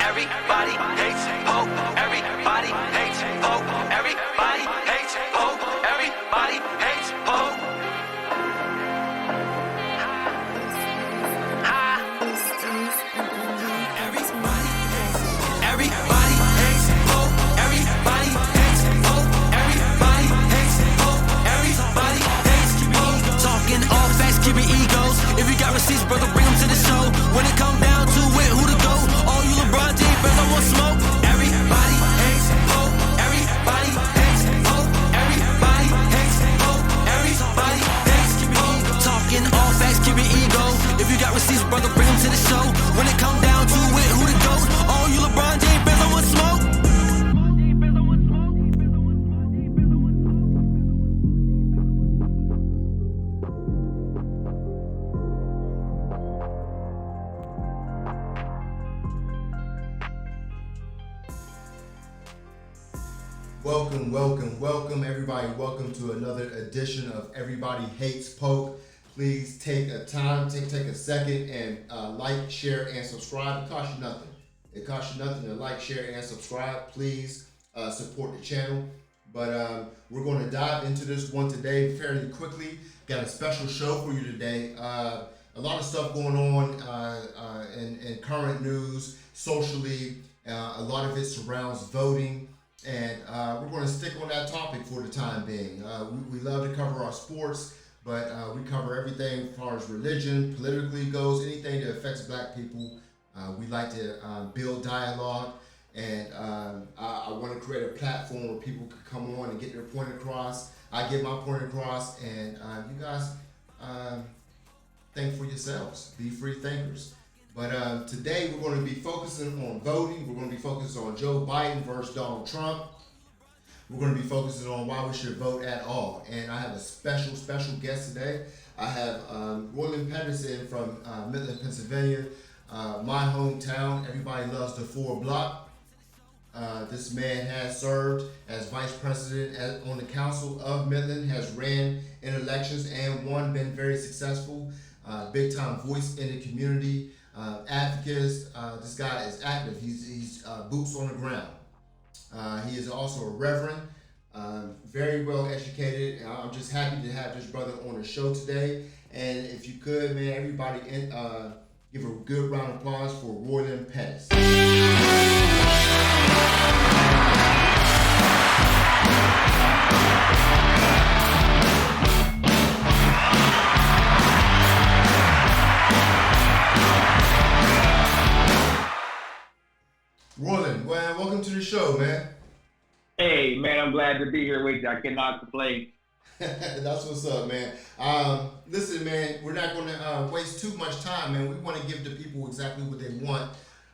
Everybody hates Pope. Everybody hates Pope. Everybody hates Pope. Everybody hates Pope. Everybody hates Pope. Everybody hates Pope. Everybody hates Pope. Everybody hates Pope. Talking all facts, keeping egos. If you got receipts, brother, bring them to the show. When it come down to it, who to go? All you LeBron James fans, I want smoke. Everybody hates Pope. Everybody hates Pope. Everybody hates Pope. Everybody hates Pope. Talking all facts, keeping ego. If you got receipts, brother, bring them to the show. When it come down to it, who to go? All you LeBron James fans, I want smoke. Welcome, everybody. Welcome to another edition of Everybody Hates Pope. Please take a second and like, share, and subscribe. It costs you nothing. It costs you nothing to like, share, and subscribe. Please support the channel. But we're going to dive into this one today fairly quickly. Got a special show for you today. A lot of stuff going on in current news, socially. A lot of it surrounds voting. And we're going to stick on that topic for the time being. We love to cover our sports, but we cover everything as far as religion, politically goes, anything that affects black people. We like to build dialogue, and I want to create a platform where people can come on and get their point across. I get my point across, and you guys think for yourselves. Be free thinkers. But today we're going to be focusing on voting. We're going to be focusing on Joe Biden versus Donald Trump. We're going to be focusing on why we should vote at all. And I have a special guest today. I have Roylin Petties in from Midland, Pennsylvania, my hometown. Everybody loves the 4 block. This man has served as vice president on the council of Midland, has ran in elections and won, been very successful, big time voice in the community. Advocates. This guy is active. He's boots on the ground. He is also a reverend, very well educated. I'm just happy to have this brother on the show today. And if you could, man, everybody give a good round of applause for Roylin Petties. Roylin, well, welcome to the show, man. Hey, man, I'm glad to be here with you. I cannot complain. That's what's up, man. Listen, man, we're not going to waste too much time, man. We want to give the people exactly what they want.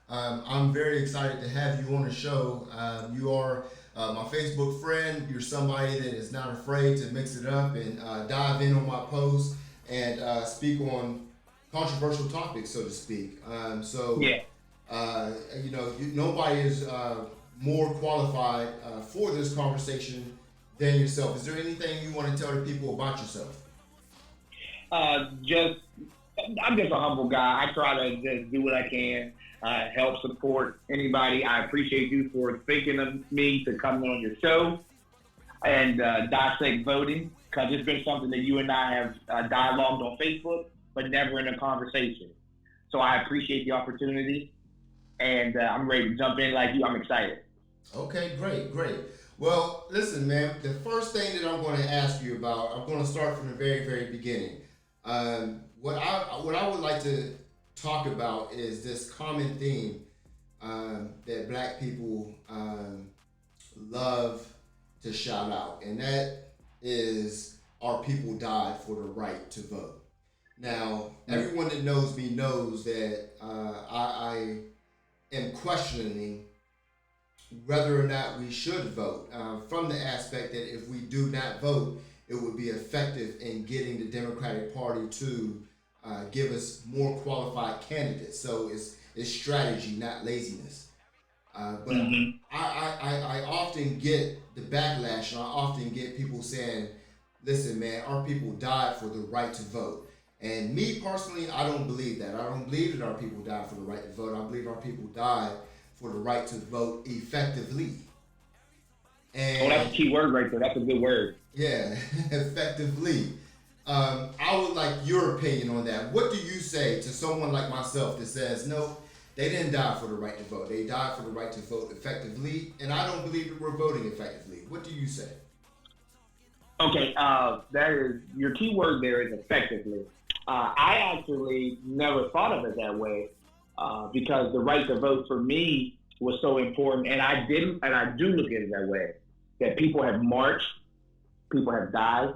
I'm very excited to have you on the show. You are my Facebook friend. You're somebody that is not afraid to mix it up and dive in on my posts and speak on controversial topics, so to speak. Yeah. Nobody is more qualified for this conversation than yourself. Is there anything you want to tell the people about yourself? I'm just a humble guy. I try to just do what I can, help support anybody. I appreciate you for thinking of me to come on your show and dissect voting, because it's been something that you and I have dialogued on Facebook, but never in a conversation. So I appreciate the opportunity. And I'm ready to jump in like you. I'm excited. Okay, great. Well, listen, man, the first thing that I'm going to ask you about, I'm going to start from the very, very beginning. What I would like to talk about is this common theme that black people love to shout out, and that is our people died for the right to vote. Now, everyone that knows me knows that I am questioning whether or not we should vote, from the aspect that if we do not vote, it would be effective in getting the Democratic Party to give us more qualified candidates. So it's strategy, not laziness. But I often get the backlash, and I often get people saying, listen, man, our people died for the right to vote. And me personally, I don't believe that. I don't believe that our people died for the right to vote. I believe our people died for the right to vote effectively. Oh, that's a key word right there. That's a good word. Yeah, effectively. I would like your opinion on that. What do you say to someone like myself that says, no, they didn't die for the right to vote. They died for the right to vote effectively, and I don't believe that we're voting effectively. What do you say? Okay, that is your key word there is effectively. I actually never thought of it that way because the right to vote for me was so important, and I do look at it that way. That people have marched, people have died,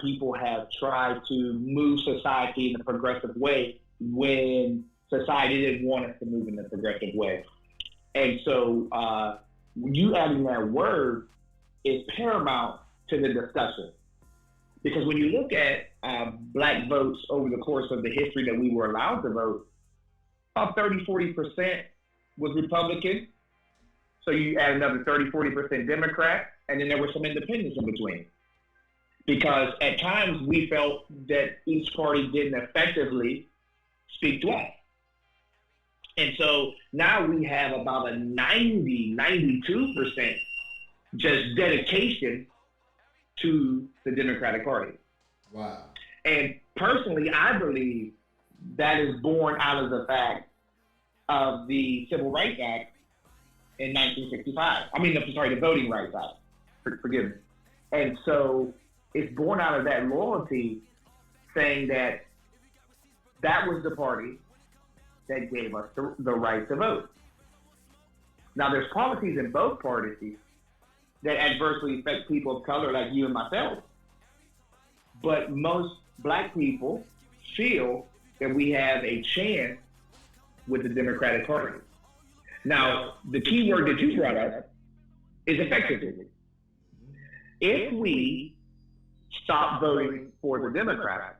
people have tried to move society in a progressive way when society didn't want us to move in a progressive way. And so you adding that word is paramount to the discussion. Because when you look at black votes over the course of the history that we were allowed to vote, about 30-40% was Republican. So you add another 30-40% Democrat, and then there were some independents in between. Because at times we felt that each party didn't effectively speak to us. And so now we have about a 92% just dedication to the Democratic Party. Wow. And personally, I believe that is born out of the fact of the Civil Rights Act in 1965. The Voting Rights Act. Forgive me. And so it's born out of that loyalty, saying that that was the party that gave us the right to vote. Now, there's policies in both parties that adversely affect people of color like you and myself. But most black people feel that we have a chance with the Democratic Party. Now, the key word that you brought up is effectively. If we stop voting for the Democrats,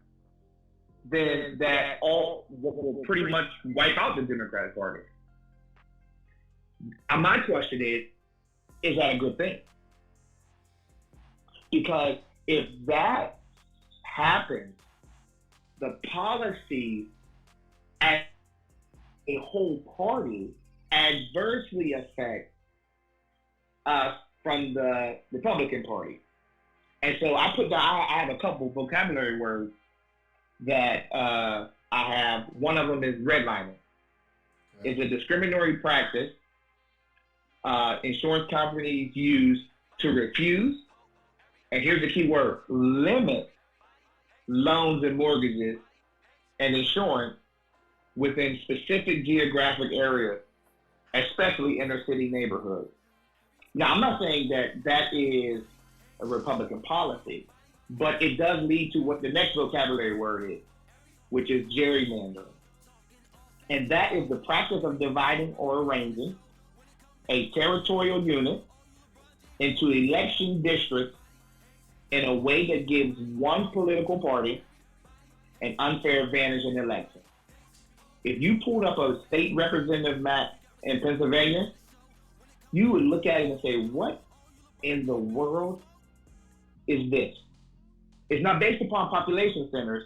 then that will pretty much wipe out the Democratic Party. My question is that a good thing? Because if that happens, the policies as a whole party adversely affect us from the Republican Party. And so I have a couple vocabulary words that I have. One of them is redlining. It's a discriminatory practice insurance companies use to refuse, and here's the key word, limit loans and mortgages and insurance within specific geographic areas, especially inner city neighborhoods. Now, I'm not saying that is a Republican policy, but it does lead to what the next vocabulary word is, which is gerrymandering. And that is the practice of dividing or arranging a territorial unit into election districts in a way that gives one political party an unfair advantage in elections. If you pulled up a state representative map in Pennsylvania, you would look at it and say, what in the world is this? It's not based upon population centers.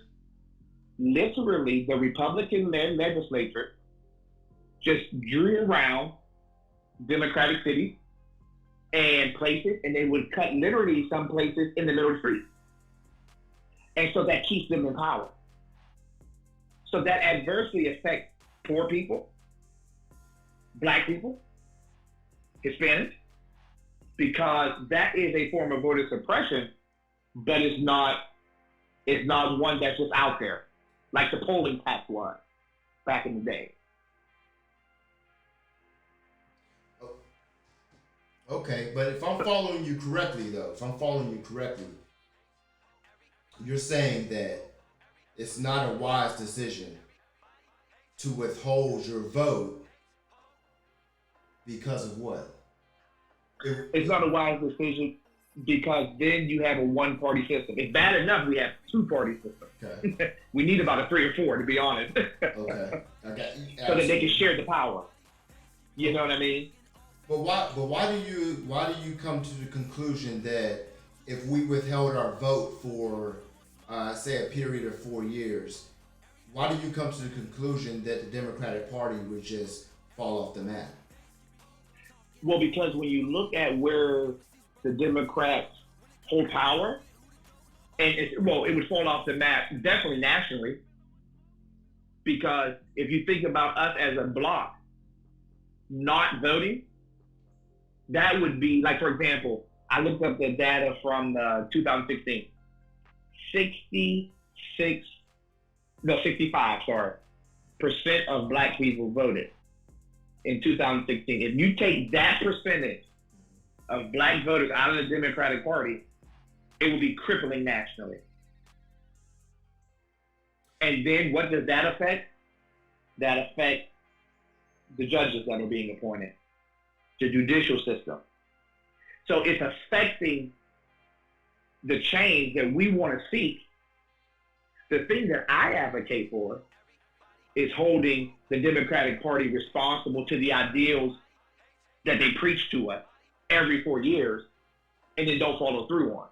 Literally, the Republican-led legislature just drew around Democratic cities and places, and they would cut literally some places in the middle of the street. And so that keeps them in power. So that adversely affects poor people, black people, Hispanics, because that is a form of voter suppression, but it's not one that's just out there, like the polling tax was back in the day. Okay, but if I'm following you correctly, you're saying that it's not a wise decision to withhold your vote because of what? It's not a wise decision because then you have a one-party system. It's bad enough we have two-party system. Okay. We need about a 3 or 4, to be honest. Okay. So that they can share the power. You know what I mean? But why do you come to the conclusion that if we withheld our vote for say a period of 4 years, why do you come to the conclusion that the Democratic Party would just fall off the map? Well, because when you look at where the Democrats hold power, and it would fall off the map definitely nationally. Because if you think about us as a bloc not voting, that would be like, for example, I looked up the data from 2016. 65% of black people voted in 2016. If you take that percentage of black voters out of the Democratic Party, it will be crippling nationally. And then what does that affect? That affects the judges that are being appointed, the judicial system. So it's affecting the change that we want to seek. The thing that I advocate for is holding the Democratic Party responsible to the ideals that they preach to us every 4 years and then don't follow through on.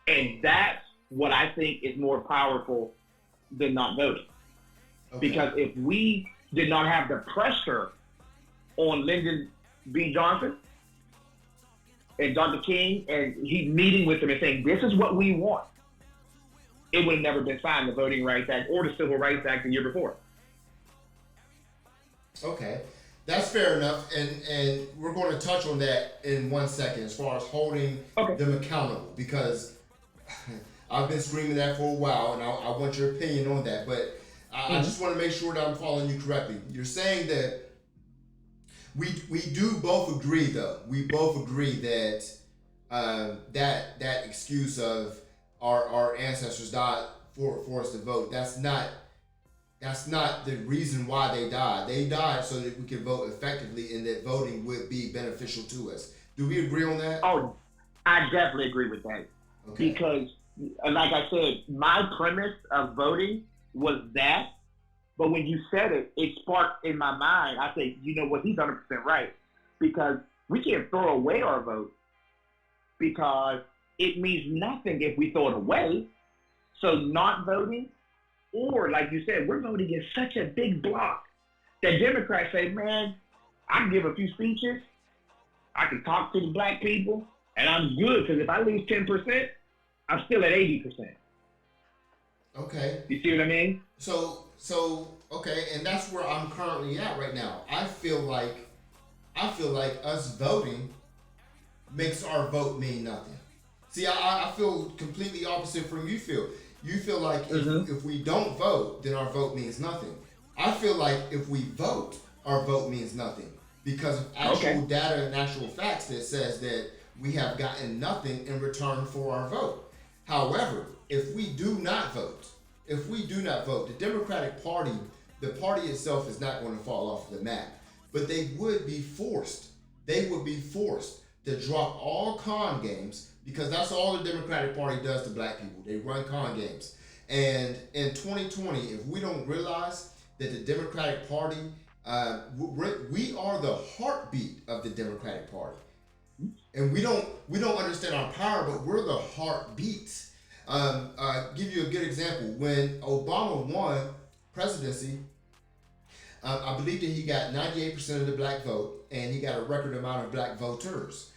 And that's what I think is more powerful than not voting. Okay. Because if we did not have the pressure on Lyndon B. Johnson and Dr. King, and he meeting with them and saying, this is what we want, it would have never been signed, the Voting Rights Act or the Civil Rights Act the year before. Okay, that's fair enough, and we're going to touch on that in 1 second as far as holding them accountable, because I've been screaming that for a while, and I want your opinion on that, but I just want to make sure that I'm following you correctly. You're saying that we do both agree, though. We both agree that that excuse of our ancestors died for us to vote. That's not the reason why they died. They died so that we could vote effectively and that voting would be beneficial to us. Do we agree on that? Oh, I definitely agree with that. Okay. Because, like I said, my premise of voting was that, but when you said it, it sparked in my mind. I said, you know what, he's 100% right. Because we can't throw away our vote because it means nothing if we throw it away. So not voting, or like you said, we're voting in such a big block that Democrats say, man, I can give a few speeches, I can talk to the black people, and I'm good, because if I lose 10%, I'm still at 80%. Okay. You see what I mean? So okay, and that's where I'm currently at right now. I feel like us voting makes our vote mean nothing. See, I feel completely opposite from you feel. You feel like if we don't vote, then our vote means nothing. I feel like if we vote, our vote means nothing because of actual data and actual facts that says that we have gotten nothing in return for our vote. However, if we do not vote, the Democratic Party, the party itself is not going to fall off the map, but they would be forced to drop all con games, because that's all the Democratic Party does to black people. They run con games. And in 2020, if we don't realize that the Democratic Party, we are the heartbeat of the Democratic Party. And we don't understand our power, but we're the heartbeat. Give you a good example. When Obama won presidency, I believe that he got 98% of the black vote, and he got a record amount of black voters.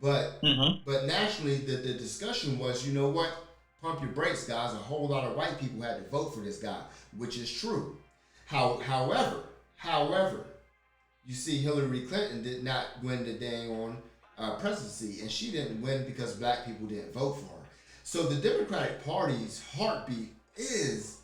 But nationally, the discussion was, you know what? Pump your brakes, guys. A whole lot of white people had to vote for this guy, which is true. However, you see, Hillary Clinton did not win the dang on presidency, and she didn't win because black people didn't vote for her. So the Democratic Party's heartbeat is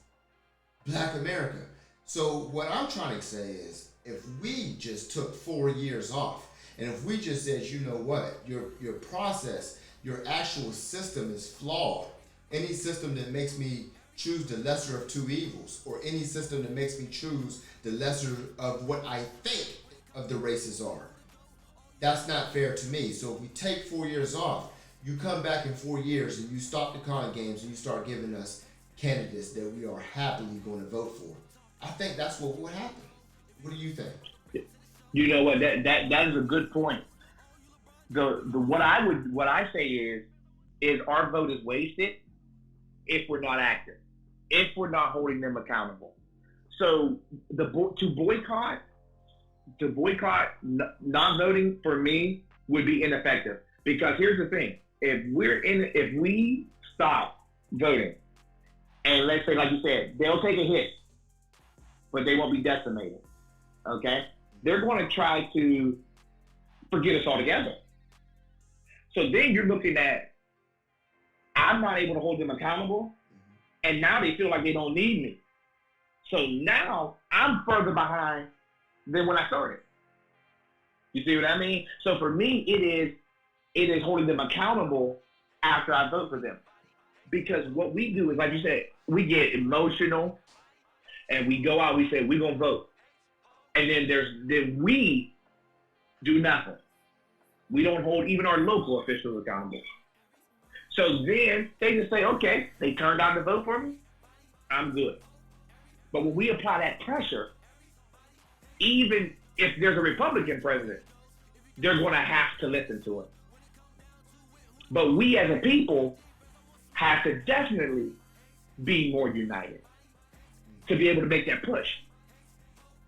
black America. So what I'm trying to say is, if we just took 4 years off, and if we just said, you know what, your process, your actual system is flawed. Any system that makes me choose the lesser of two evils, or any system that makes me choose the lesser of what I think of the races are, that's not fair to me. So if we take 4 years off, you come back in 4 years and you stop the con games and you start giving us candidates that we are happily going to vote for. I think that's what would happen. What do you think? You know what? That is a good point. What I say is our vote is wasted if we're not active, if we're not holding them accountable. So to boycott not voting for me would be ineffective, because here's the thing: if we stop voting, and let's say, like you said, they'll take a hit, but they won't be decimated. Okay, they're going to try to forget us altogether. So then you're looking at, I'm not able to hold them accountable, and now they feel like they don't need me. So now I'm further behind than when I started. You see what I mean? So for me, it is holding them accountable after I vote for them. Because what we do is, like you said, we get emotional and we go out, we say, we're going to vote. And then we do nothing. We don't hold even our local officials accountable. So then they just say, okay, they turned out to vote for me, I'm good. But when we apply that pressure, even if there's a Republican president, they're going to have to listen to it. But we as a people have to definitely be more united to be able to make that push.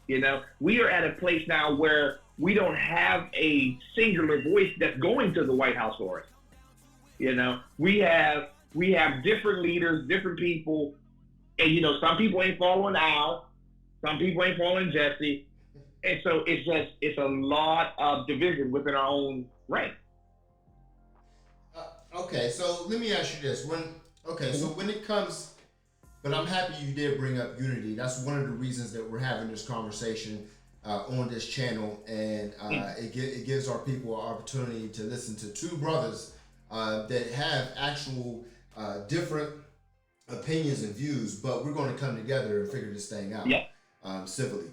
You know, we are at a place now where we don't have a singular voice that's going to the White House for us. You know, we have different leaders, different people, and you know, some people ain't following Al, some people ain't following Jesse, and so it's a lot of division within our own ranks. Okay, so let me ask you this: so when it comes, but I'm happy you did bring up unity. That's one of the reasons that we're having this conversation on this channel, and it gives our people an opportunity to listen to two brothers that have actual different opinions and views, but we're going to come together and figure this thing out civilly.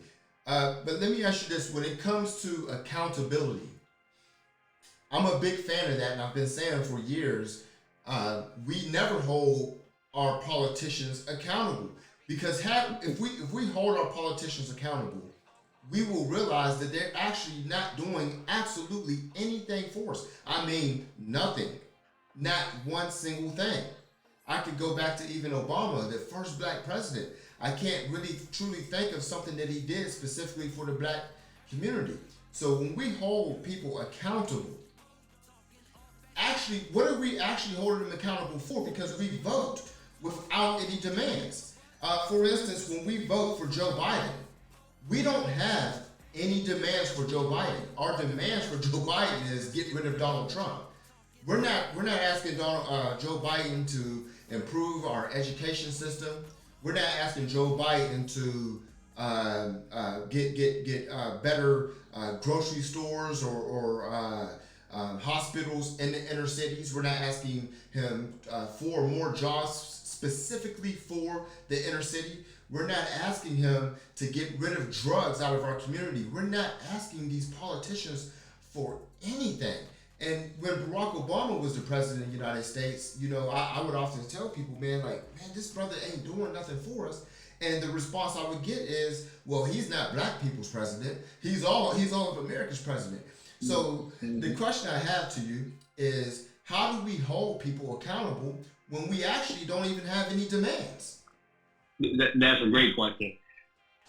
But let me ask you this: when it comes to accountability, I'm a big fan of that, and I've been saying for years, we never hold our politicians accountable, because if we hold our politicians accountable, we will realize that they're actually not doing absolutely anything for us. I mean, nothing. Not one single thing. I could go back to even Obama, the first black president. I can't really truly think of something that he did specifically for the black community. So when we hold people accountable, actually, what are we actually holding them accountable for? Because we vote without any demands. For instance, when we vote for Joe Biden, we don't have any demands for Joe Biden. Our demands for Joe Biden is get rid of Donald Trump. We're not asking Joe Biden to improve our education system. We're not asking Joe Biden to get better grocery stores or hospitals in the inner cities. We're not asking him for more jobs specifically for the inner city. We're not asking him to get rid of drugs out of our community. We're not asking these politicians for anything. And when Barack Obama was the president of the United States, you know, I would often tell people, man, this brother ain't doing nothing for us. And the response I would get is, well, he's not black people's president. He's all of America's president. So the question I have to you is, how do we hold people accountable when we actually don't even have any demands? That's a great question.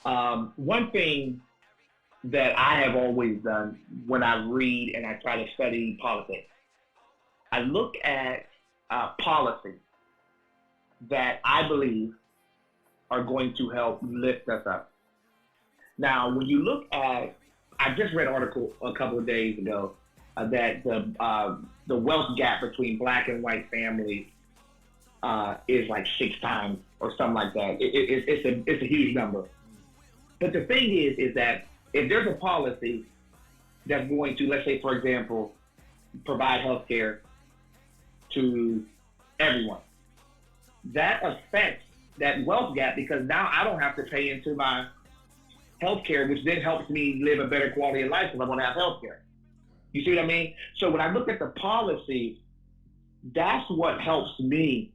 One thing that I have always done when I read and I try to study politics, I look at policies that I believe are going to help lift us up. Now, when you look at, I just read an article a couple of days ago that the wealth gap between black and white families is like 6 times or something like that. It's a huge number. But the thing is that if there's a policy that's going to, let's say, for example, provide health care to everyone, that affects that wealth gap, because now I don't have to pay into my health care, which then helps me live a better quality of life if I want to have health care. You see what I mean? So when I look at the policies, that's what helps me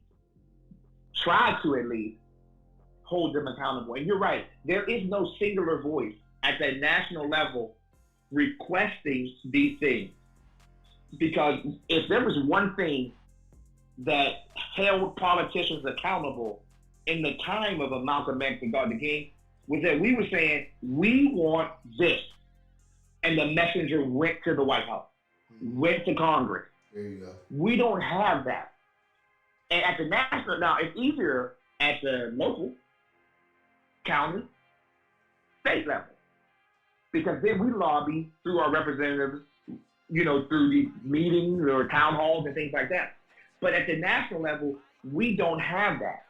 try to at least hold them accountable. And you're right, there is no singular voice at that national level requesting these things. Because if there was one thing that held politicians accountable in the time of Malcolm X and Dr. King, was that we were saying, we want this. And the messenger went to the White House, went to Congress. There you go. We don't have that. And at the national, now it's easier at the local, county, state level. Because then we lobby through our representatives, through these meetings or town halls and things like that. But at the national level, we don't have that.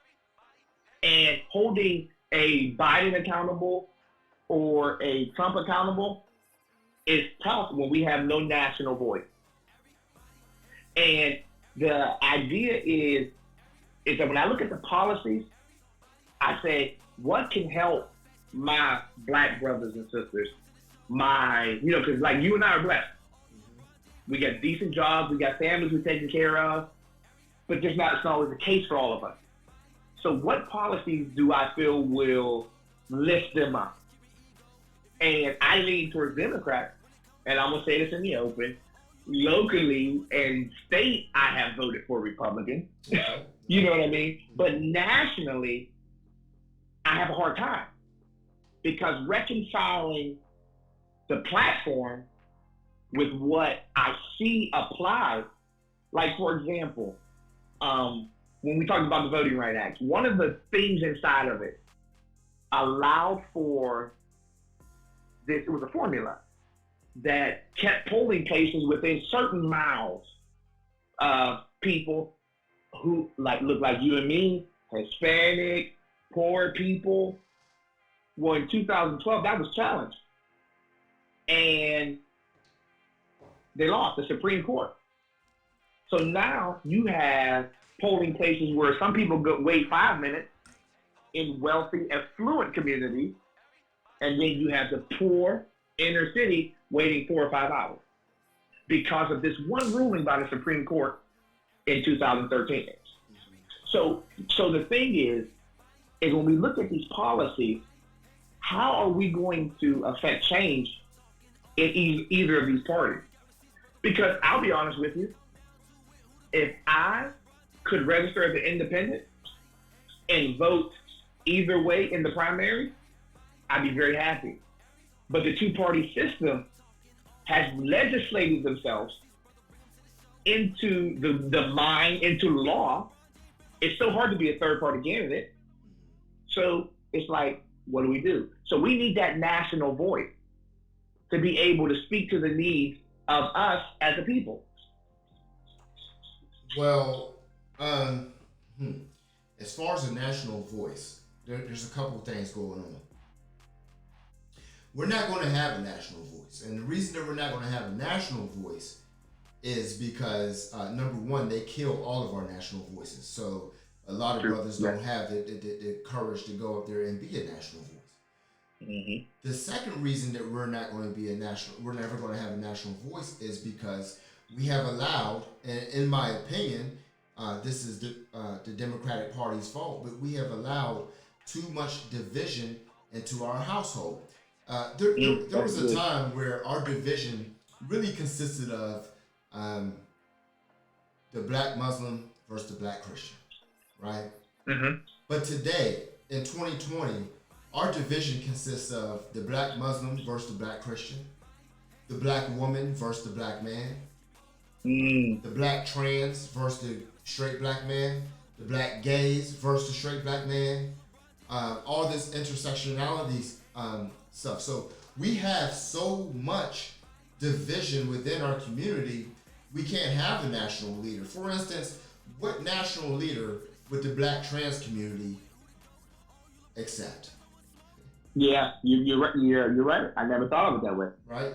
And holding a Biden accountable or a Trump accountable is tough when we have no national voice. And the idea is that when I look at the policies, I say, what can help my black brothers and sisters? Because like you and I are blessed. We got decent jobs, we got families we're taking care of, but it's not always the case for all of us. So what policies do I feel will lift them up? And I lean towards Democrats, and I'm going to say this in the open. Locally and state, I have voted for Republicans. You know what I mean? But nationally, I have a hard time because reconciling the platform with what I see applied, like for example, when we talked about the Voting Rights Act, one of the things inside of it allowed for this, it was a formula that kept polling places within certain miles of people who look like you and me, Hispanic, poor people. Well, in 2012, that was challenged. And they lost the Supreme Court. So now you have polling places where some people wait 5 minutes in wealthy, affluent communities, and then you have the poor inner city waiting 4 or 5 hours because of this one ruling by the Supreme Court in 2013. So the thing is when we look at these policies, how are we going to affect change in either of these parties? Because I'll be honest with you, if I could register as an independent and vote either way in the primary, I'd be very happy. But the two-party system has legislated themselves into the mind, into law. It's so hard to be a third-party candidate. So it's like, what do we do? So we need that national voice to be able to speak to the needs of us as a people. Well, as far as a national voice, there's a couple of things going on. We're not going to have a national voice. And the reason that we're not going to have a national voice is because, number one, they kill all of our national voices. So a lot of brothers don't have the courage to go up there and be a national voice. Mm-hmm. The second reason that we're not going to be we're never going to have a national voice is because we have allowed, and in my opinion, this is the Democratic Party's fault, but we have allowed too much division into our household. There was a time where our division really consisted of the black Muslim versus the black Christian, right? Mm-hmm. But today, in 2020, our division consists of the black Muslim versus the black Christian, the black woman versus the black man, the black trans versus the straight black man, the black gays versus the straight black man, all this intersectionality stuff. So we have so much division within our community, we can't have a national leader. For instance, what national leader would the black trans community accept? Yeah, you're right. You're right. I never thought of it that way. Right.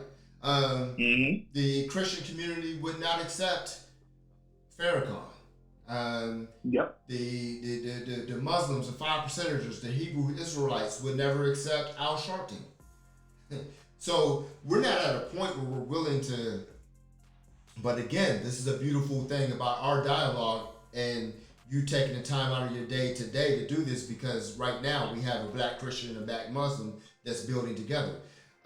The Christian community would not accept Farrakhan. Yep. The Muslims, the 5%ers, the Hebrew Israelites would never accept Al Sharpton. So we're not at a point where we're willing to. But again, this is a beautiful thing about our dialogue and you taking the time out of your day today to do this, because right now we have a black Christian and a black Muslim that's building together.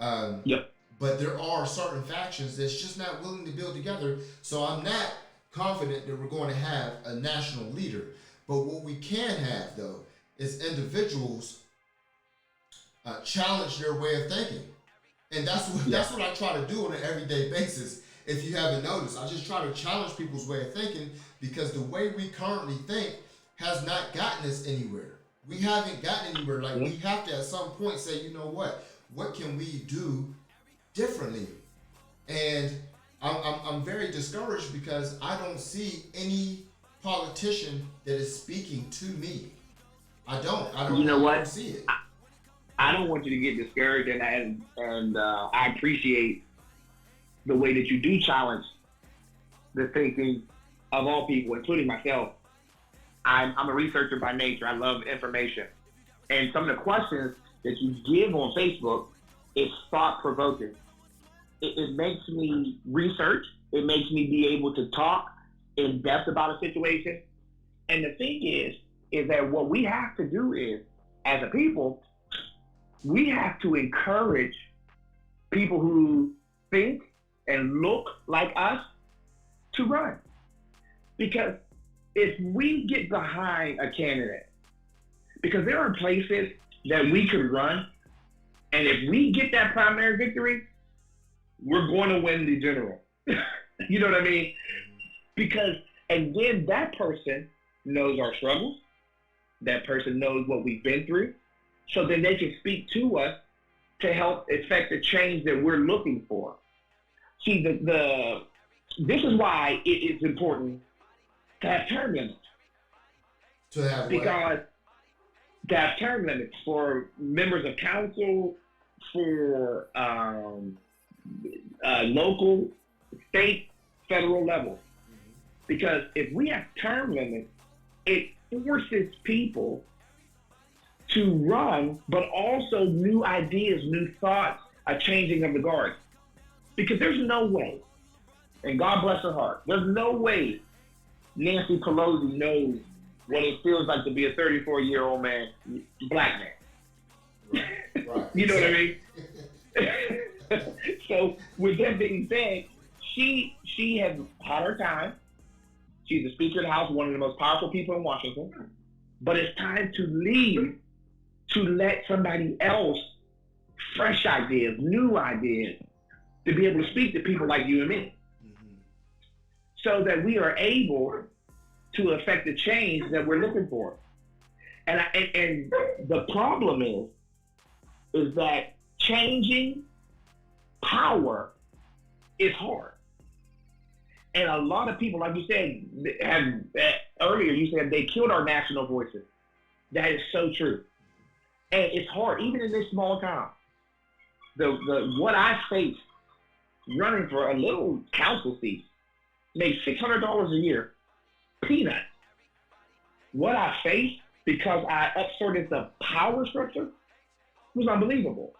Yep. But there are certain factions that's just not willing to build together. So I'm not confident that we're going to have a national leader. But what we can have, though, is individuals challenge their way of thinking. And that's what I try to do on an everyday basis. If you haven't noticed, I just try to challenge people's way of thinking, because the way we currently think has not gotten us anywhere. We haven't gotten anywhere. Like, we have to at some point say, you know what can we do differently? And I'm very discouraged because I don't see any politician that is speaking to me. I don't. You know what? I don't see it. I don't want you to get discouraged, and I appreciate the way that you do challenge the thinking of all people, including myself. I'm a researcher by nature. I love information. And some of the questions that you give on Facebook is thought-provoking. It makes me research. It makes me be able to talk in depth about a situation. And the thing is that what we have to do is, as a people, we have to encourage people who think and look like us to run. Because if we get behind a candidate, because there are places that we could run, and if we get that primary victory, we're going to win the general. You know what I mean? Because, and then that person knows our struggles. That person knows what we've been through. So then they can speak to us to help effect the change that we're looking for. See, this is why it is important to have term limits. To have because to have term limits for members of council, for local, state, federal level. Because if we have term limits, it forces people to run, but also new ideas, new thoughts, a changing of the guard. Because there's no way, and God bless her heart, there's no way Nancy Pelosi knows what it feels like to be a 34-year-old man, black man. Right. You know what I mean? So with that being said, she has had her time. She's the Speaker of the House, one of the most powerful people in Washington. But it's time to leave to let somebody else, fresh ideas, new ideas, to be able to speak to people like you and me. So that we are able to affect the change that we're looking for. And the problem is that changing power is hard. And a lot of people, like you said, earlier, you said they killed our national voices. That is so true. And it's hard, even in this small town. What I faced running for a little council seat, made $600 a year, peanuts. What I faced because I upsorted the power structure was unbelievable.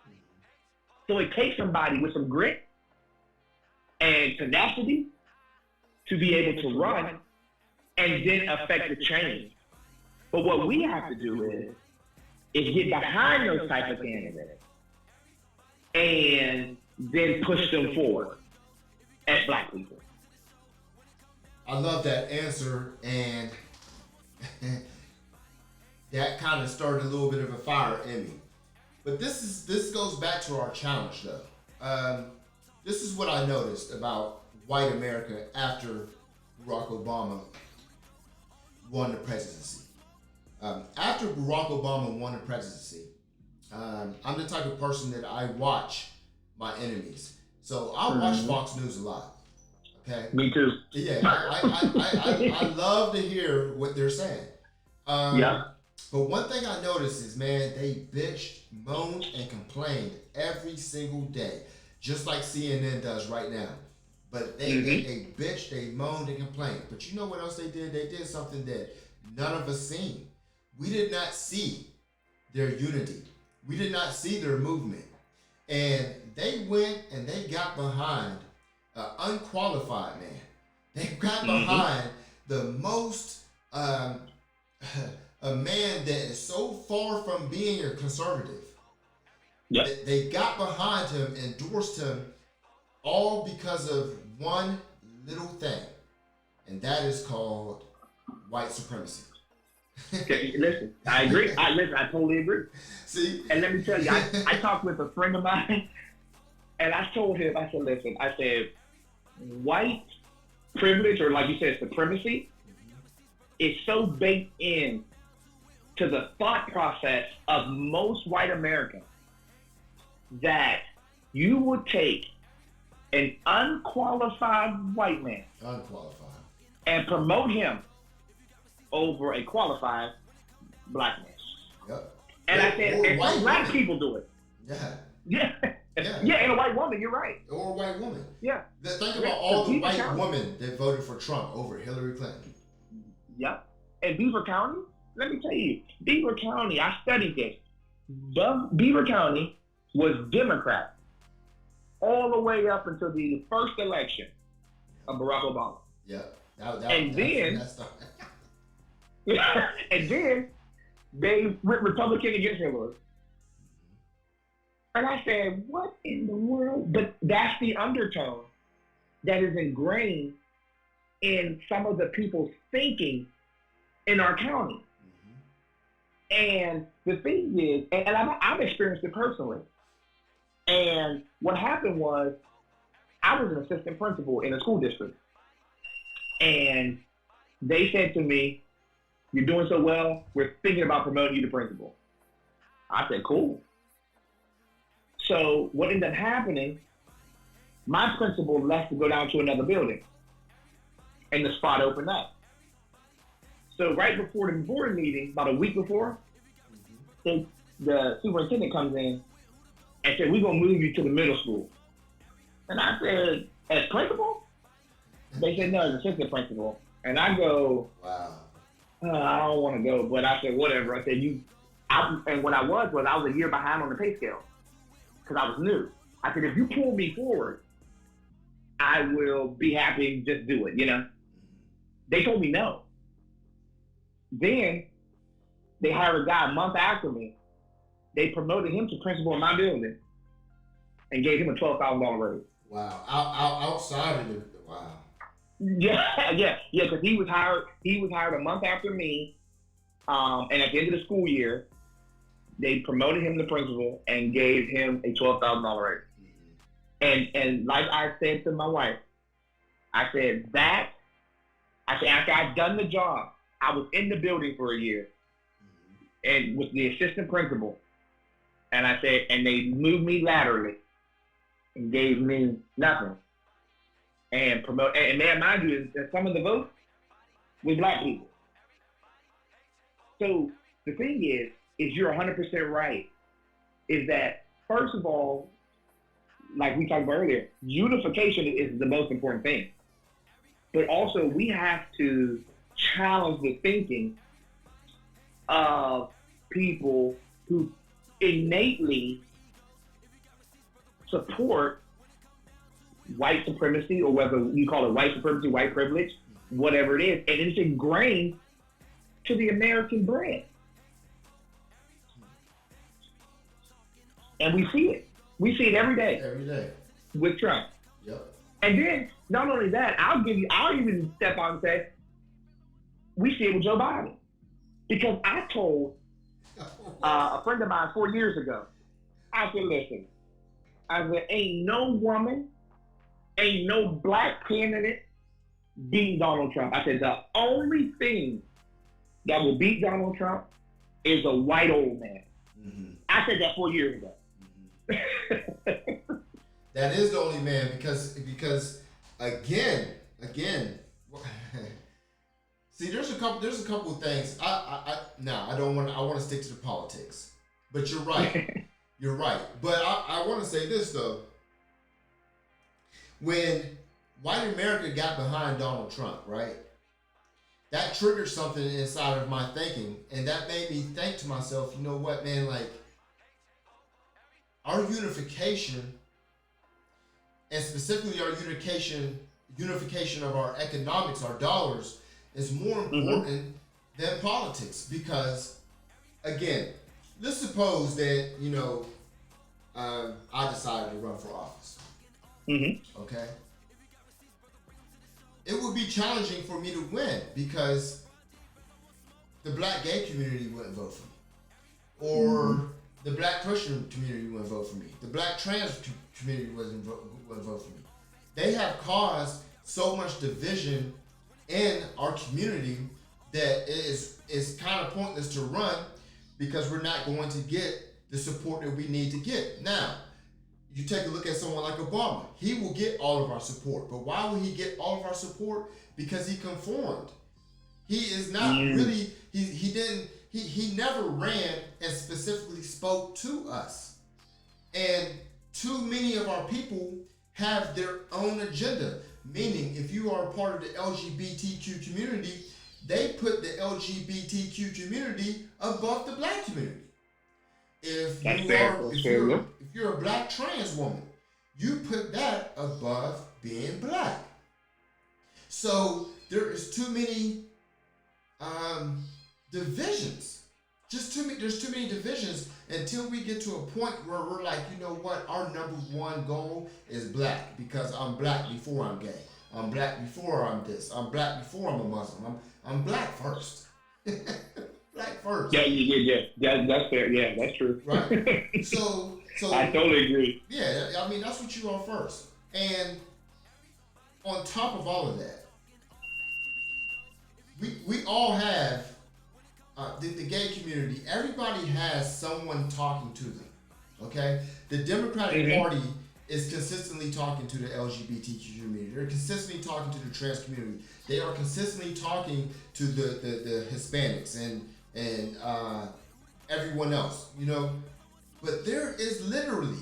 So it takes somebody with some grit and tenacity to be able to run and then affect the change. But what we have to do is get behind those type of candidates and then push them forward as black people. I love that answer, and that kind of started a little bit of a fire in me. But this goes back to our challenge, though. This is what I noticed about white America after Barack Obama won the presidency. After Barack Obama won the presidency, I'm the type of person that I watch my enemies. So I watch Fox News a lot. Okay. Me too. Yeah, I love to hear what they're saying. Yeah. But one thing I noticed is, man, they bitched, moaned, and complained every single day, just like CNN does right now. But they bitched, they moaned, and complained. But you know what else they did? They did something that none of us seen. We did not see their unity. We did not see their movement. And they went and they got behind an unqualified man. They got behind the most, a man that is so far from being a conservative. Yep. They got behind him, endorsed him, all because of one little thing, and that is called white supremacy. Okay, listen, I agree. I totally agree. See? And let me tell you, I talked with a friend of mine, and I told him, I said, listen, I said, white privilege, or like you said, supremacy, is so baked in to the thought process of most white Americans that you would take an unqualified white man and promote him over a qualified black man. Yep. And I said, and some black people do it. Yeah. Yeah. Yeah, and a white woman, you're right. Or a white woman. Yeah. Think about all the white women that voted for Trump over Hillary Clinton. Yep. And Beaver County, let me tell you, Beaver County, I studied this. Beaver County was Democrat all the way up until the first election of Barack Obama. Yep. And then they went Republican against Hillary. And I said, what in the world? But that's the undertone that is ingrained in some of the people's thinking in our county. And the thing is, and I've experienced it personally. And what happened was, I was an assistant principal in a school district. And they said to me, you're doing so well, we're thinking about promoting you to principal. I said, cool. So what ended up happening, my principal left to go down to another building. And the spot opened up. So right before the board meeting, about a week before, the superintendent comes in and said, we're going to move you to the middle school. And I said, as principal? They said, no, as assistant principal. And I go, wow. I don't want to go. But I said, whatever. I said, and what I was a year behind on the pay scale because I was new. I said, if you pull me forward, I will be happy to just do it, you know? They told me no. Then they hired a guy a month after me. They promoted him to principal in my building and gave him a $12,000 raise. Wow. Outside of it. Wow. Yeah, because he was hired a month after me. And at the end of the school year, they promoted him to principal and gave him a $12,000 raise. And like I said to my wife, I said, after I'd done the job, I was in the building for a year and was the assistant principal. And I said, and they moved me laterally and gave me nothing. And man, mind you, some of the votes were black people. So the thing is you're 100% right, is that, first of all, like we talked about earlier, unification is the most important thing. But also, we have to challenge the thinking of people who innately support white supremacy, or whether you call it white supremacy, white privilege, whatever it is, and it's ingrained to the American brand. And we see it. We see it every day. Every day. With Trump. Yep. And then, not only that, I'll even step on and say, we see it with Joe Biden. Because I told a friend of mine 4 years ago, I said, listen, I said, ain't no woman, ain't no black candidate beating Donald Trump. I said, the only thing that will beat Donald Trump is a white old man. Mm-hmm. I said that 4 years ago. Mm-hmm. That is the only man because again, see, there's a couple of things. I want to stick to the politics, but you're right. You're right. But I want to say this though. When white America got behind Donald Trump, right? That triggered something inside of my thinking, and that made me think to myself, you know what, man, like our unification, and specifically our unification of our economics, our dollars, is more important than politics. Because, again, let's suppose that, I decided to run for office. Mm-hmm. Okay? It would be challenging for me to win because the black gay community wouldn't vote for me, or the black Christian community wouldn't vote for me. The black trans community wouldn't vote for me. They have caused so much division in our community that it's kind of pointless to run because we're not going to get the support that we need to get. Now, you take a look at someone like Obama. He will get all of our support. But why will he get all of our support? Because he conformed. He is not really, he never ran and specifically spoke to us. And too many of our people have their own agenda. Meaning, if you are a part of the LGBTQ community, they put the LGBTQ community above the black community. If you're a black trans woman, you put that above being black. So there is too many divisions. There's too many divisions until we get to a point where we're like, you know what, our number one goal is black, because I'm black before I'm gay. I'm black before I'm this. I'm black before I'm a Muslim. I'm black first. Black first. Yeah. That's fair. Yeah, that's true. Right. So I totally agree. Yeah, I mean that's what you are first. And on top of all of that, we all have the gay community. Everybody has someone talking to them. Okay, the Democratic Party is consistently talking to the LGBTQ community. They're consistently talking to the trans community. They are consistently talking to the Hispanics and everyone else, you know. But there's literally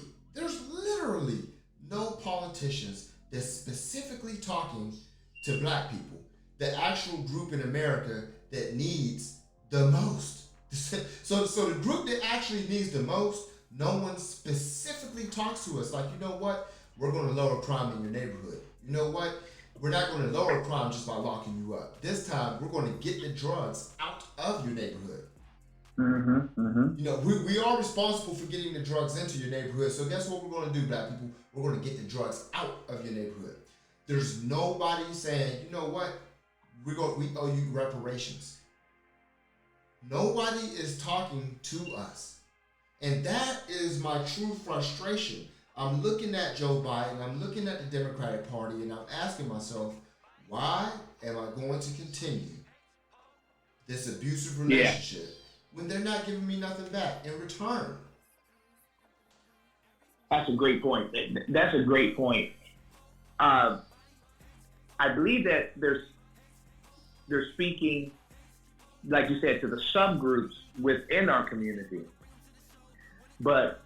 no politicians that's specifically talking to black people, the actual group in America that needs the most. So the group that actually needs the most, no one specifically talks to us like, you know what, we're going to lower crime in your neighborhood. You know what, we're not going to lower crime just by locking you up. This time, we're going to get the drugs out of your neighborhood. You know, we are responsible for getting the drugs into your neighborhood. So guess what we're going to do, black people? We're going to get the drugs out of your neighborhood. There's nobody saying, you know what, we owe you reparations. Nobody is talking to us. And that is my true frustration. I'm looking at Joe Biden, I'm looking at the Democratic Party, and I'm asking myself, why am I going to continue this abusive relationship when they're not giving me nothing back in return? That's a great point. That's a great point. I believe that they're speaking, like you said, to the subgroups within our community. But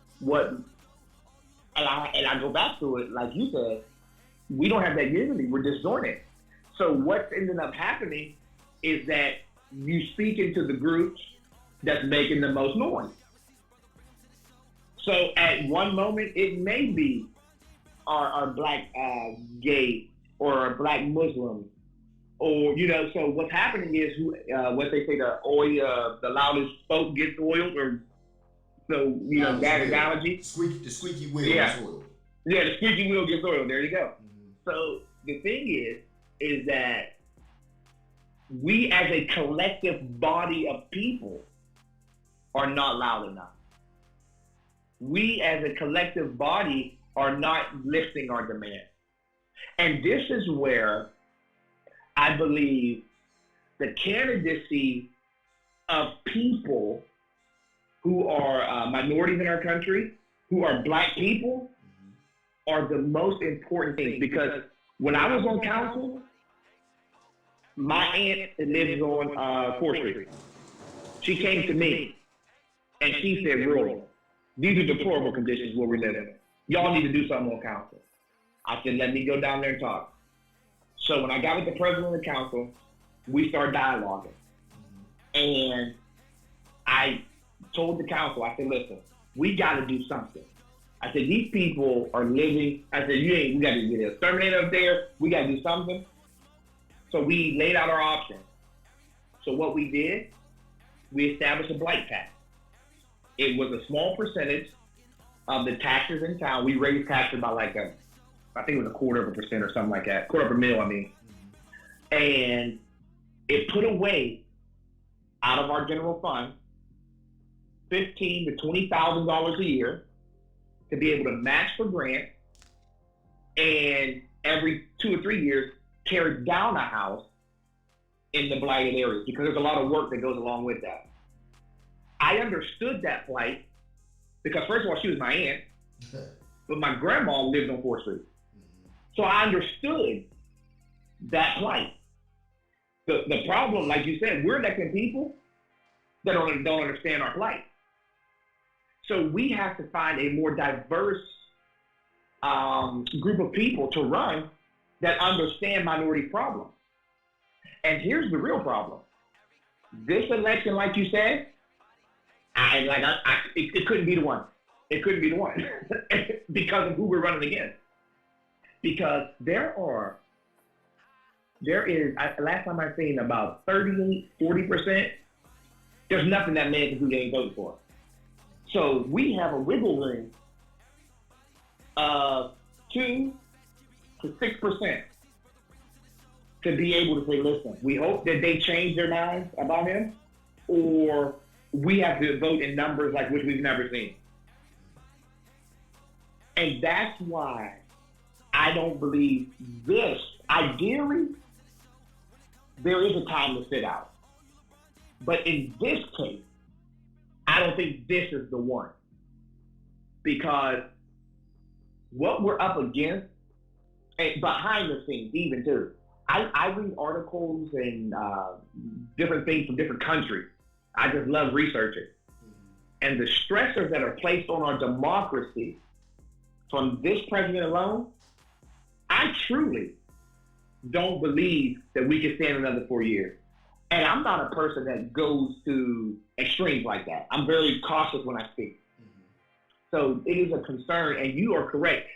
I go back to it, like you said, we don't have that unity. We're disjointed. So what's ended up happening is that you speak into the groups that's making the most noise. So at one moment, it may be our black gay or a black Muslim, or, you know, so what's happening is what they say, the loudest spoke gets oiled, or so, you know, that analogy. The squeaky wheel gets oiled. Yeah, the squeaky wheel gets oiled. There you go. So the thing is that we as a collective body of people are not loud enough. We as a collective body are not lifting our demand. And this is where I believe the candidacy of people who are minorities in our country, who are black people, are the most important things. Because when I was on council, my aunt lives on 4th Street. She came to me and she said, Roy, these are deplorable conditions where we live in. Y'all need to do something on council. I said, let me go down there and talk. So when I got with the president of the council, we started dialoguing. And I told the council, I said, listen, we got to do something. I said, these people are living. I said, we got to get an exterminator up there. We got to do something. So we laid out our options. So what we did, we established a blight tax. It was a small percentage of the taxes in town. We raised taxes by I think it was 0.25% or something like that. $250,000, I mean. And it put away out of our general fund $15,000 to $20,000 a year to be able to match for grants, and every 2 or 3 years tear down a house in the blighted areas, because there's a lot of work that goes along with that. I understood that plight because, first of all, she was my aunt, but my grandma lived on 4th Street. So I understood that plight. The problem, like you said, we're electing people that don't understand our plight. So we have to find a more diverse group of people to run that understand minority problems. And here's the real problem. This election, like you said, it couldn't be the one. It couldn't be the one because of who we're running against. Because there is, last time I seen about 40%, there's nothing that man can do they ain't voting for. So we have a wiggle room of 2 to 6% to be able to say, listen, we hope that they change their minds about him, or we have to vote in numbers like which we've never seen. And that's why I don't believe this. Ideally, there is a time to sit out. But in this case, I don't think this is the one. Because what we're up against, and behind the scenes even too, I read articles and different things from different countries. I just love researching. And the stressors that are placed on our democracy from this president alone, I truly don't believe that we can stand another 4 years. And I'm not a person that goes to extremes like that. I'm very cautious when I speak. So it is a concern, and you are correct.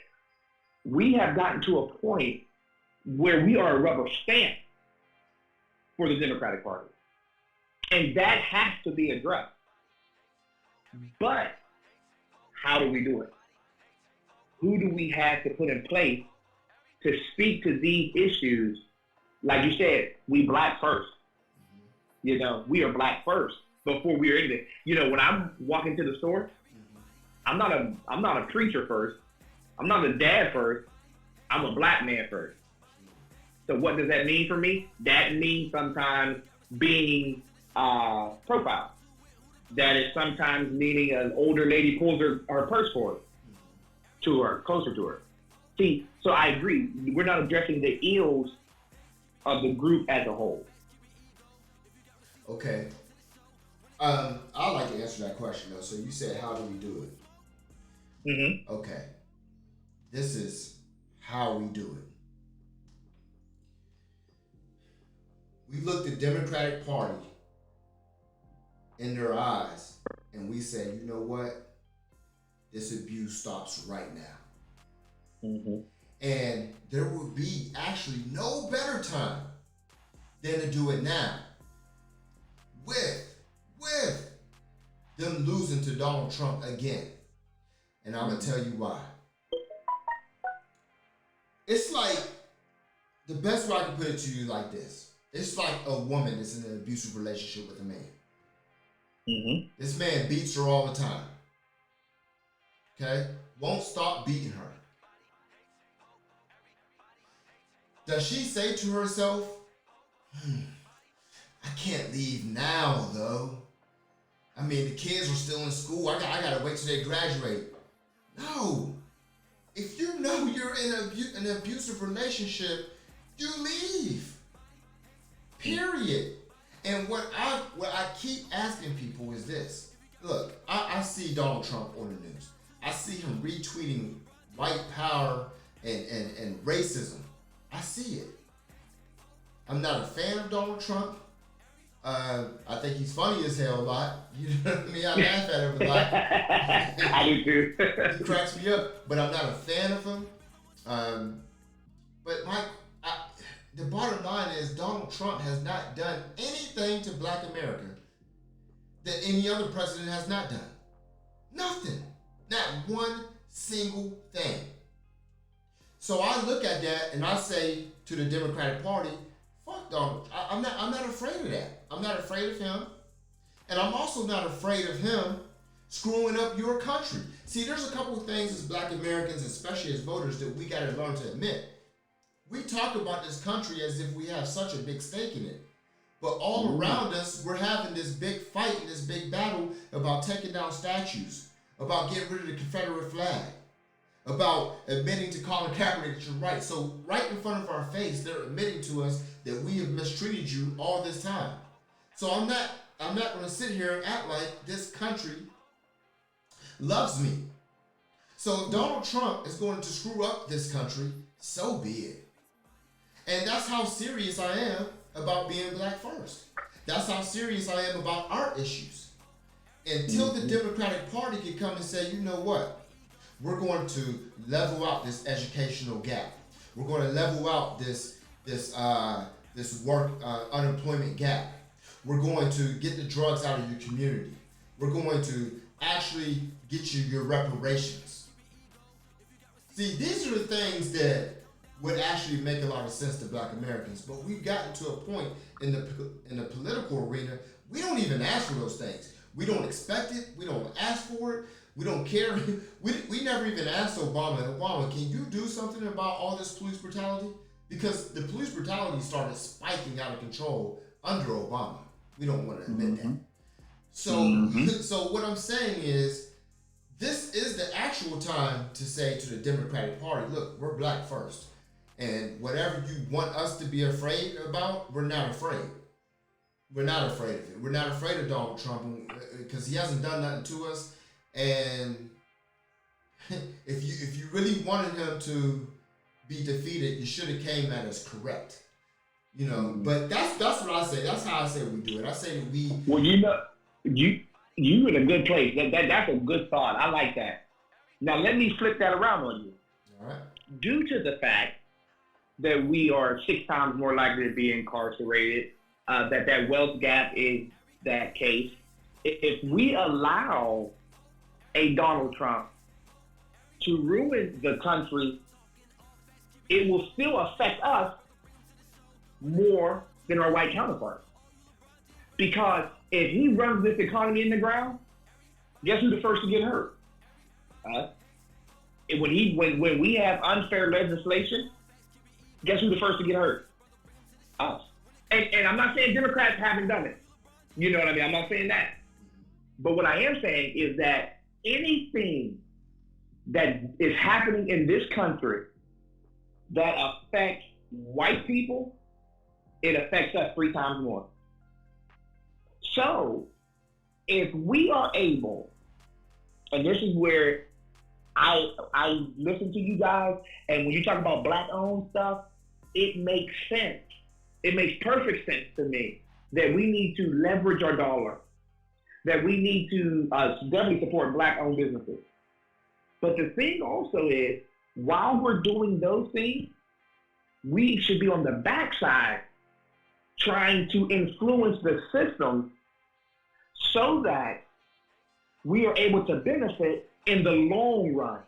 We have gotten to a point where we are a rubber stamp for the Democratic Party. And that has to be addressed. But how do we do it? Who do we have to put in place to speak to these issues? Like you said, we black first. You know, we are black first before we are in it. You know, when I'm walking to the store, I'm not a preacher first. I'm not a dad first. I'm a black man first. So what does that mean for me? That means sometimes being profiled. That is sometimes meaning an older lady pulls her purse forward to her, closer to her. See, so I agree. We're not addressing the ills of the group as a whole. Okay. I'd like to answer that question though. So you said, how do we do it? Mm-hmm. Okay. This is how we do it. We look the Democratic Party in their eyes and we say, you know what? This abuse stops right now. Mm-hmm. And there will be actually no better time than to do it now. With them losing to Donald Trump again. And I'm going to tell you why. It's like, the best way I can put it to you like this. It's like a woman that's in an abusive relationship with a man. Mm-hmm. This man beats her all the time. Okay? Won't stop beating her. Does she say to herself, I can't leave now though. I mean, the kids are still in school. I gotta wait till they graduate. No. If you know you're in an abusive relationship, you leave. Period. And what I keep asking people is this. Look, I see Donald Trump on the news. I see him retweeting white power and racism. I see it. I'm not a fan of Donald Trump. I think he's funny as hell a lot. You know what I mean? I laugh at him a lot. I do too. He cracks me up, but I'm not a fan of him. But the bottom line is Donald Trump has not done anything to Black America that any other president has not done. Nothing. Not one single thing. So I look at that and I say to the Democratic Party, fuck Donald. I'm not afraid of that. I'm not afraid of him. And I'm also not afraid of him screwing up your country. See, there's a couple of things as black Americans, especially as voters, that we got to learn to admit. We talk about this country as if we have such a big stake in it. But all around us, we're having this big fight and this big battle about taking down statues, about getting rid of the Confederate flag, about admitting to Colin Kaepernick that you're right. So right in front of our face, they're admitting to us that we have mistreated you all this time. So I'm not going to sit here and act like this country loves me. So if Donald Trump is going to screw up this country, so be it. And that's how serious I am about being black first. That's how serious I am about our issues. Until the Democratic Party can come and say, you know what? We're going to level out this educational gap. We're going to level out this work unemployment gap. We're going to get the drugs out of your community. We're going to actually get you your reparations. See, these are the things that would actually make a lot of sense to black Americans. But we've gotten to a point in the political arena, we don't even ask for those things. We don't expect it. We don't ask for it. We don't care. We never even asked Obama, can you do something about all this police brutality? Because the police brutality started spiking out of control under Obama. We don't want to admit that. So what I'm saying is, this is the actual time to say to the Democratic Party, look, we're black first. And whatever you want us to be afraid about, we're not afraid. We're not afraid of it. We're not afraid of Donald Trump because he hasn't done nothing to us. And if you really wanted him to be defeated, you should have came at us correct. You know, but that's what I say. That's how I say we do it. I say that we. Well, you in a good place. That's a good thought. I like that. Now let me flip that around on you. All right. Due to the fact that we are 6 times more likely to be incarcerated, that wealth gap is that case. If we allow a Donald Trump to ruin the country, it will still affect us more than our white counterparts. Because if he runs this economy in the ground, guess who's the first to get hurt? Us. And when we have unfair legislation, guess who's the first to get hurt? Us. And I'm not saying Democrats haven't done it. You know what I mean? I'm not saying that. But what I am saying is that anything that is happening in this country that affects white people, it affects us 3 times more. So if we are able, and this is where I listen to you guys, and when you talk about black-owned stuff, it makes sense. It makes perfect sense to me that we need to leverage our dollar, that we need to definitely support black-owned businesses. But the thing also is, while we're doing those things, we should be on the backside trying to influence the system so that we are able to benefit in the long run.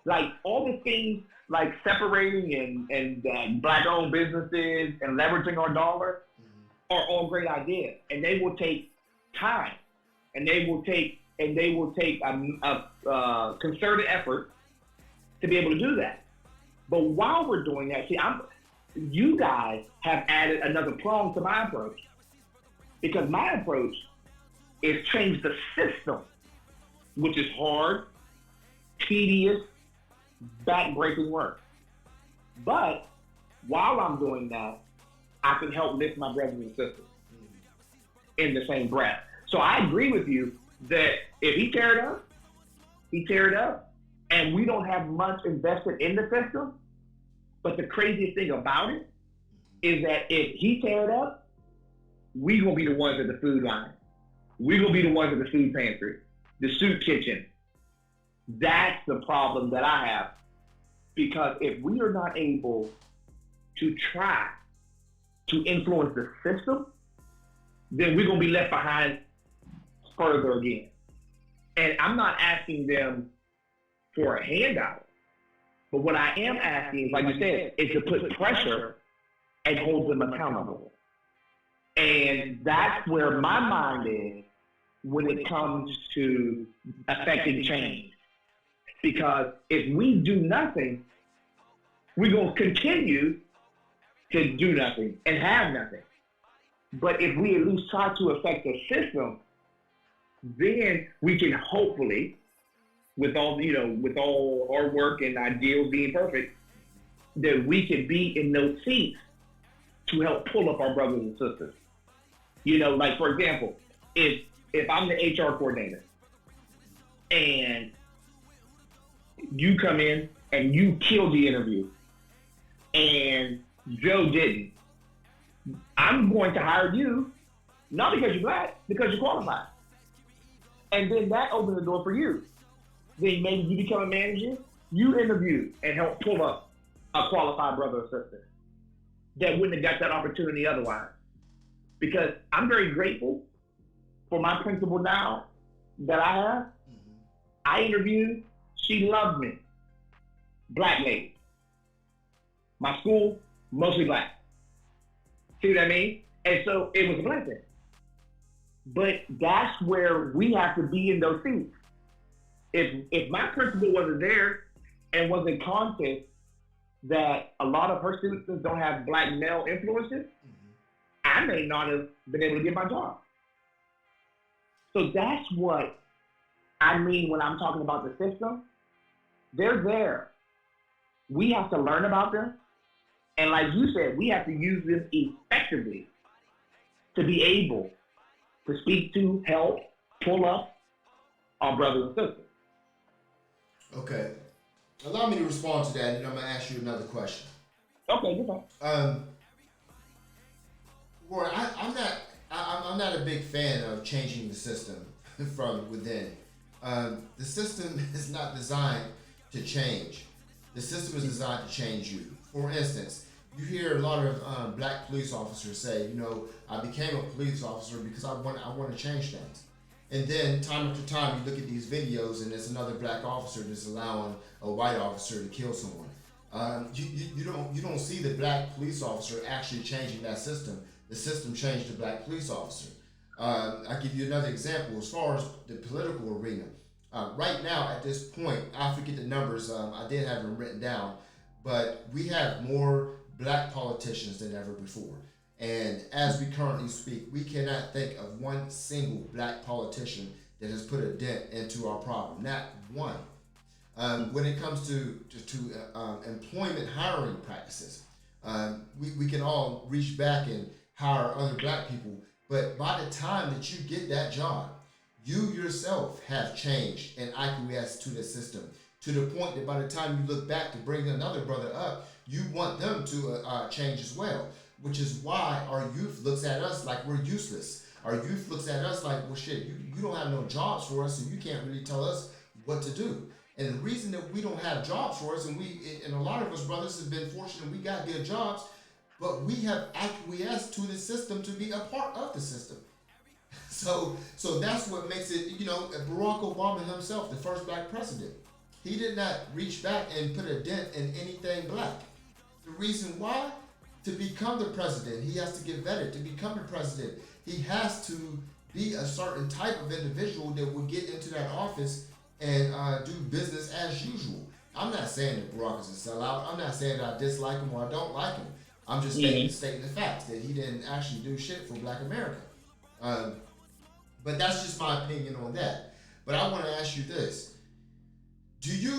Like all the things like separating and black-owned businesses and leveraging our dollar are all great ideas, and they will take time, and they will take a concerted effort to be able to do that. But while we're doing that, you guys have added another prong to my approach, because my approach is change the system, which is hard, tedious, back-breaking work. But while I'm doing that, I can help lift my brothers and sisters in the same breath. So I agree with you that if he tear it up, and we don't have much invested in the system. But the craziest thing about it is that if he tear it up, we gonna be the ones at the food line. We gonna be the ones at the food pantry, the soup kitchen. That's the problem that I have. Because if we are not able to try to influence the system, then we're gonna be left behind further again. And I'm not asking them for a handout. But what I am asking, like you said, is to put pressure and hold them accountable. And that's where my mind is when it comes to affecting change. Because if we do nothing, we're going to continue to do nothing and have nothing. But if we at least try to affect the system, then we can hopefully, with all our work and ideals being perfect, that we can be in those seats to help pull up our brothers and sisters. Like for example, if I'm the HR coordinator and you come in and you kill the interview and Joe didn't, I'm going to hire you, not because you're black, because you're qualified. And then that opens the door for you. Then maybe you become a manager, you interview and help pull up a qualified brother or sister that wouldn't have got that opportunity otherwise. Because I'm very grateful for my principal now that I have. Mm-hmm. I interviewed, she loved me. Black lady. My school, mostly black. See what I mean? And so it was a blessing. But that's where we have to be in those seats. If my principal wasn't there and wasn't conscious that a lot of her students don't have black male influences, I may not have been able to get my job. So that's what I mean when I'm talking about the system. They're there. We have to learn about them. And like you said, we have to use them effectively to be able to speak to, help, pull up our brothers and sisters. Okay. Allow me to respond to that, and then I'm going to ask you another question. Okay, good one. Roy, I'm not a big fan of changing the system from within. The system is not designed to change. The system is designed to change you. For instance, you hear a lot of black police officers say, I became a police officer because I want to change things. And then time after time, you look at these videos and there's another black officer that's allowing a white officer to kill someone. You don't see the black police officer actually changing that system. The system changed the black police officer. I'll give you another example as far as the political arena. Right now, at this point, I forget the numbers. I did have them written down, but we have more black politicians than ever before. And as we currently speak, we cannot think of one single black politician that has put a dent into our problem. Not one. When it comes to employment hiring practices, we can all reach back and hire other black people, but by the time that you get that job, you yourself have changed and acquiesced to the system to the point that by the time you look back to bring another brother up, you want them to change as well, which is why our youth looks at us like we're useless. Our youth looks at us like, well, shit, you don't have no jobs for us, so you can't really tell us what to do. And the reason that we don't have jobs for us, and a lot of us brothers have been fortunate, we got good jobs, but we have acquiesced to the system to be a part of the system. So that's what makes it, Barack Obama himself, the first black president, he did not reach back and put a dent in anything black. The reason why? To become the president, he has to get vetted. To become the president, he has to be a certain type of individual that will get into that office and do business as usual. I'm not saying that Barack is a sellout. I'm not saying that I dislike him or I don't like him. I'm just stating the facts that he didn't actually do shit for Black America. But that's just my opinion on that. But I want to ask you this. Do you,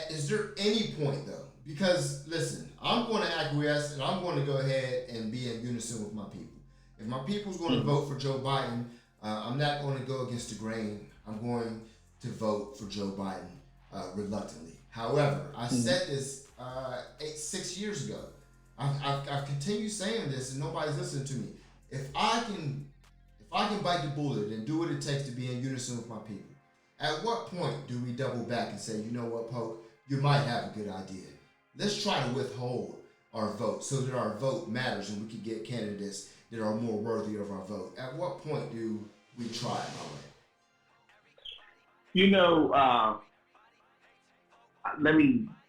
is there any point though? Because listen, I'm going to acquiesce and I'm going to go ahead and be in unison with my people. If my people's going to vote for Joe Biden, I'm not going to go against the grain. I'm going to vote for Joe Biden reluctantly. However, I said this 6 years ago. I've continued saying this and nobody's listening to me. If I can bite the bullet and do what it takes to be in unison with my people, at what point do we double back and say, you know what, Poke, you might have a good idea. Let's try to withhold our vote so that our vote matters and we can get candidates that are more worthy of our vote. At what point do we try it, my way?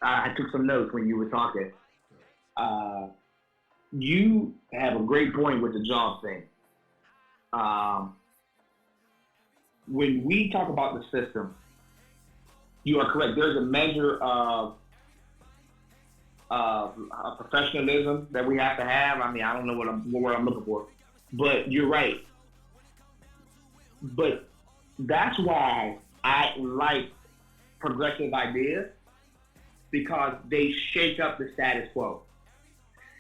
I took some notes when you were talking. you have a great point with the job thing. When we talk about the system, you are correct. There's a measure of professionalism that we have to have. I mean, I don't know what word I'm looking for, but you're right. But that's why I like progressive ideas, because they shake up the status quo.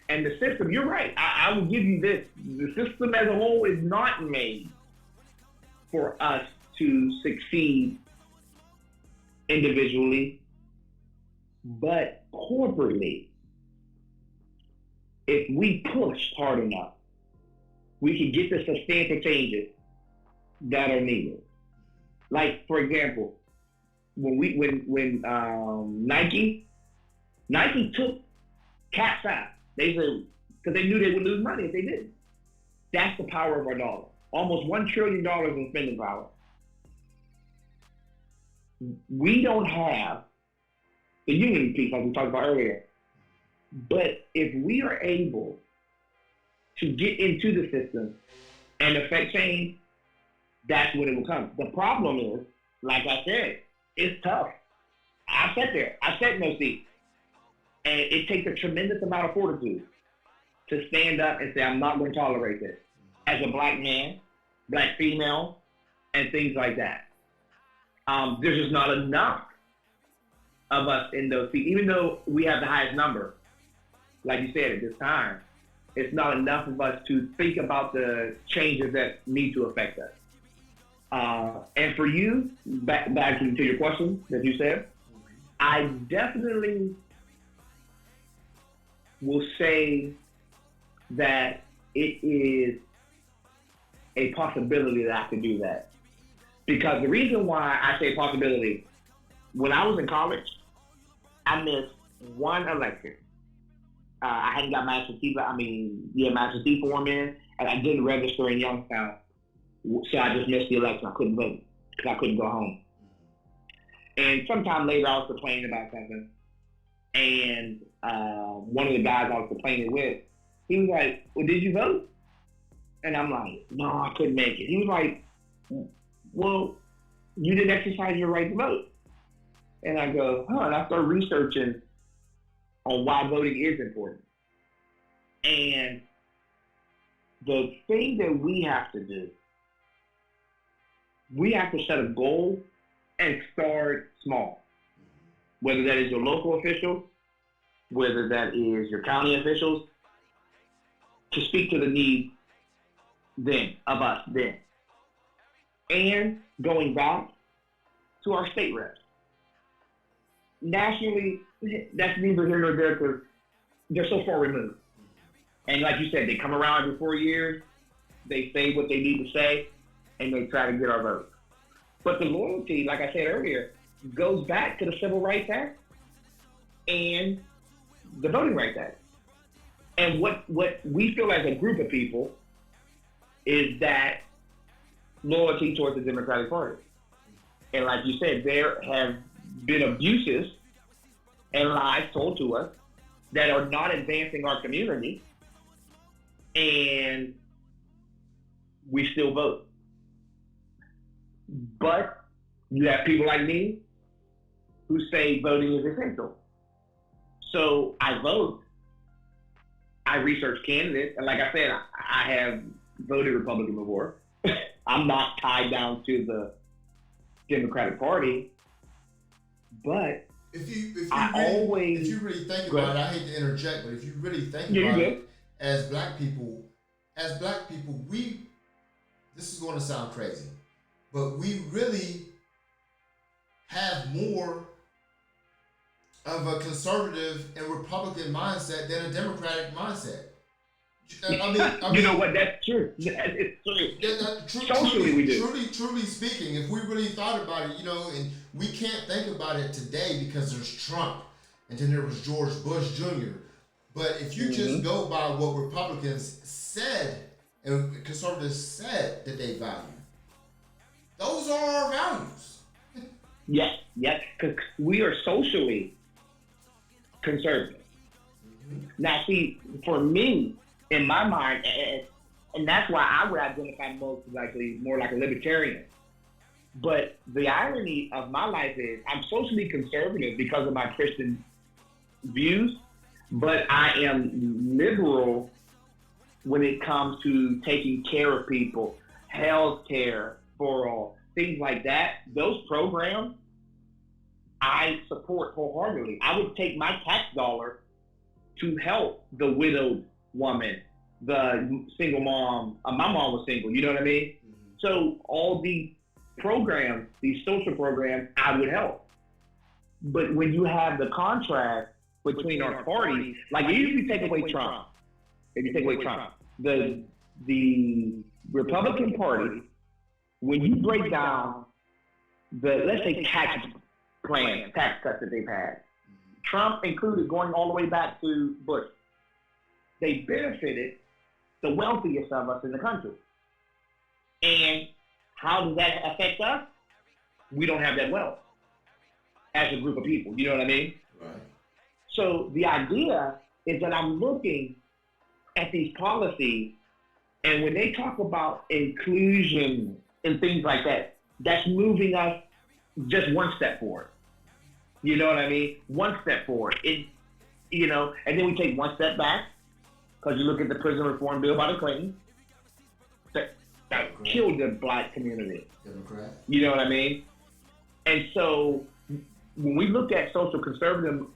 And the system, you're right. I will give you this. The system as a whole is not made for us to succeed individually, but corporately. If we push hard enough, we can get the substantive changes that are needed. Like, for example, when Nike took caps out, they said, because they knew they would lose money if they didn't. That's the power of our dollar. Almost $1 trillion in spending power. We don't have the unity piece like we talked about earlier. But if we are able to get into the system and affect change, that's when it will come. The problem is, like I said, it's tough. I sat there. I sat in those seats. And it takes a tremendous amount of fortitude to stand up and say, I'm not going to tolerate this. As a black man, black female, and things like that. There's just not enough of us in those seats. Even though we have the highest number, like you said, at this time, it's not enough of us to think about the changes that need to affect us. And for you, back to your question that you said, I definitely will say that it is a possibility that I could do that. Because the reason why I say possibility, when I was in college, I missed one election. I hadn't got my absentee form in, and I didn't register in Youngstown. So I just missed the election. I couldn't vote because I couldn't go home. And sometime later, I was complaining about something. And one of the guys I was complaining with, he was like, well, did you vote? And I'm like, no, I couldn't make it. He was like, well, you didn't exercise your right to vote. And I go, and I started researching on why voting is important. And the thing that we have to do, we have to set a goal and start small. Whether that is your local officials, whether that is your county officials, to speak to the needs of us then. And going back to our state reps. Nationally, that's neither here nor there because they're so far removed. And like you said, they come around every 4 years, they say what they need to say, and they try to get our vote. But the loyalty, like I said earlier, goes back to the Civil Rights Act and the Voting Rights Act. And what we feel as a group of people is that loyalty towards the Democratic Party. And like you said, there have been abuses and lies told to us that are not advancing our community, and we still vote. But you have people like me who say voting is essential. So I vote. I research candidates, and like I said, I have voted Republican before. I'm not tied down to the Democratic Party, but if you really think about it, I hate to interject, but if you really think about it, as black people, this is going to sound crazy, but we really have more of a conservative and Republican mindset than a Democratic mindset. I mean, you know what? That's true. It's true. Socially, we do. Truly speaking, if we really thought about it, and we can't think about it today because there's Trump, and then there was George Bush Jr. But if you just go by what Republicans said and conservatives said that they value, those are our values. Yes, because we are socially conservative. Now, see, for me, in my mind, and that's why I would identify most likely more like a libertarian. But the irony of my life is I'm socially conservative because of my Christian views, but I am liberal when it comes to taking care of people, health care for all, things like that. Those programs I support wholeheartedly. I would take my tax dollar to help the widowed woman, the single mom. My mom was single, you know what I mean? Mm-hmm. So all these programs, these social programs, I would help. But when you have the contrast between our parties, like if you take away Trump, the Republican Party, when you break down the, let's say, tax plans, tax cuts that they've had, Trump included, going all the way back to Bush, they benefited the wealthiest of us in the country. And how does that affect us? We don't have that wealth as a group of people. You know what I mean? Right. So the idea is that I'm looking at these policies, and when they talk about inclusion and things like that, that's moving us just one step forward. You know what I mean? One step forward. And then we take one step back, because you look at the prison reform bill by the Clintons, that killed the black community. Democrat. You know what I mean? And so when we look at social conservatism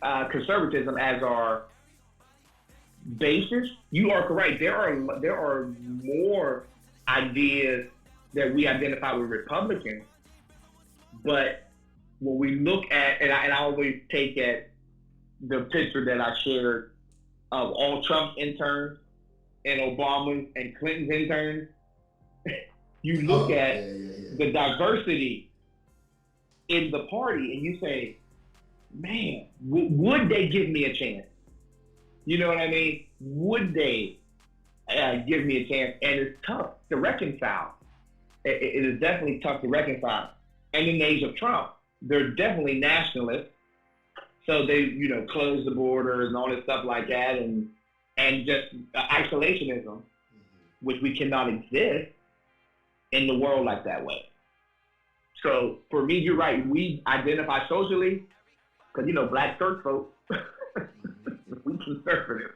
as our basis, you are correct. There are more ideas that we identify with Republicans, but when we look at, and I always take at the picture that I shared of all Trump's interns and Obama's and Clinton's interns, you look at the diversity in the party and you say, man, would they give me a chance? You know what I mean? Would they give me a chance? And it's tough to reconcile. It is definitely tough to reconcile. And in the age of Trump, they're definitely nationalists. So they, close the borders and all this stuff like that, and just isolationism, which we cannot exist in the world like that way. So for me, you're right. We identify socially because, black church folks, we conservative.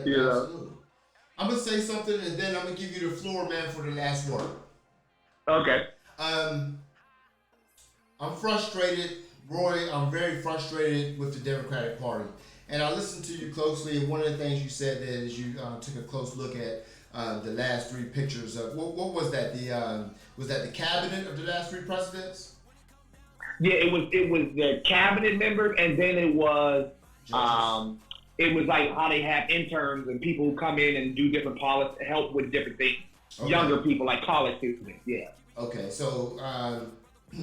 Yeah, absolutely. I'm going to say something, and then I'm going to give you the floor, man, for the last word. Okay. I'm frustrated, Roy. I'm very frustrated with the Democratic Party. And I listened to you closely, and one of the things you said there is you took a close look at the last three pictures of, what was that? Was that the cabinet of the last three presidents? Yeah, it was the cabinet members, and then it was like how they have interns and people who come in and do different policies, help with different things. Okay. Younger people, like college students, yeah. Okay, so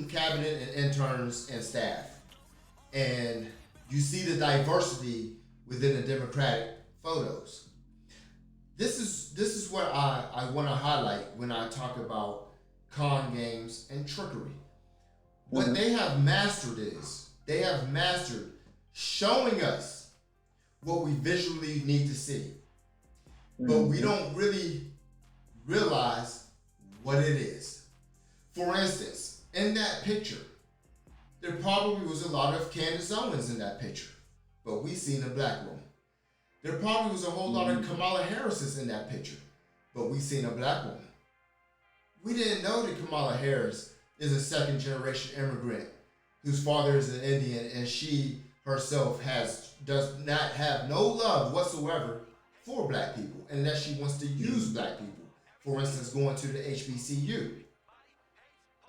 cabinet and interns and staff. And you see the diversity within the Democratic photos. This is what I want to highlight when I talk about con games and trickery. What they have mastered is they have mastered showing us what we visually need to see. But we don't really realize what it is. For instance, in that picture, there probably was a lot of Candace Owens in that picture, but we seen a black woman. There probably was a whole lot of Kamala Harrises in that picture, but we seen a black woman. We didn't know that Kamala Harris is a second generation immigrant whose father is an Indian, and she herself does not have no love whatsoever for black people, unless she wants to use black people. For instance, going to the HBCU.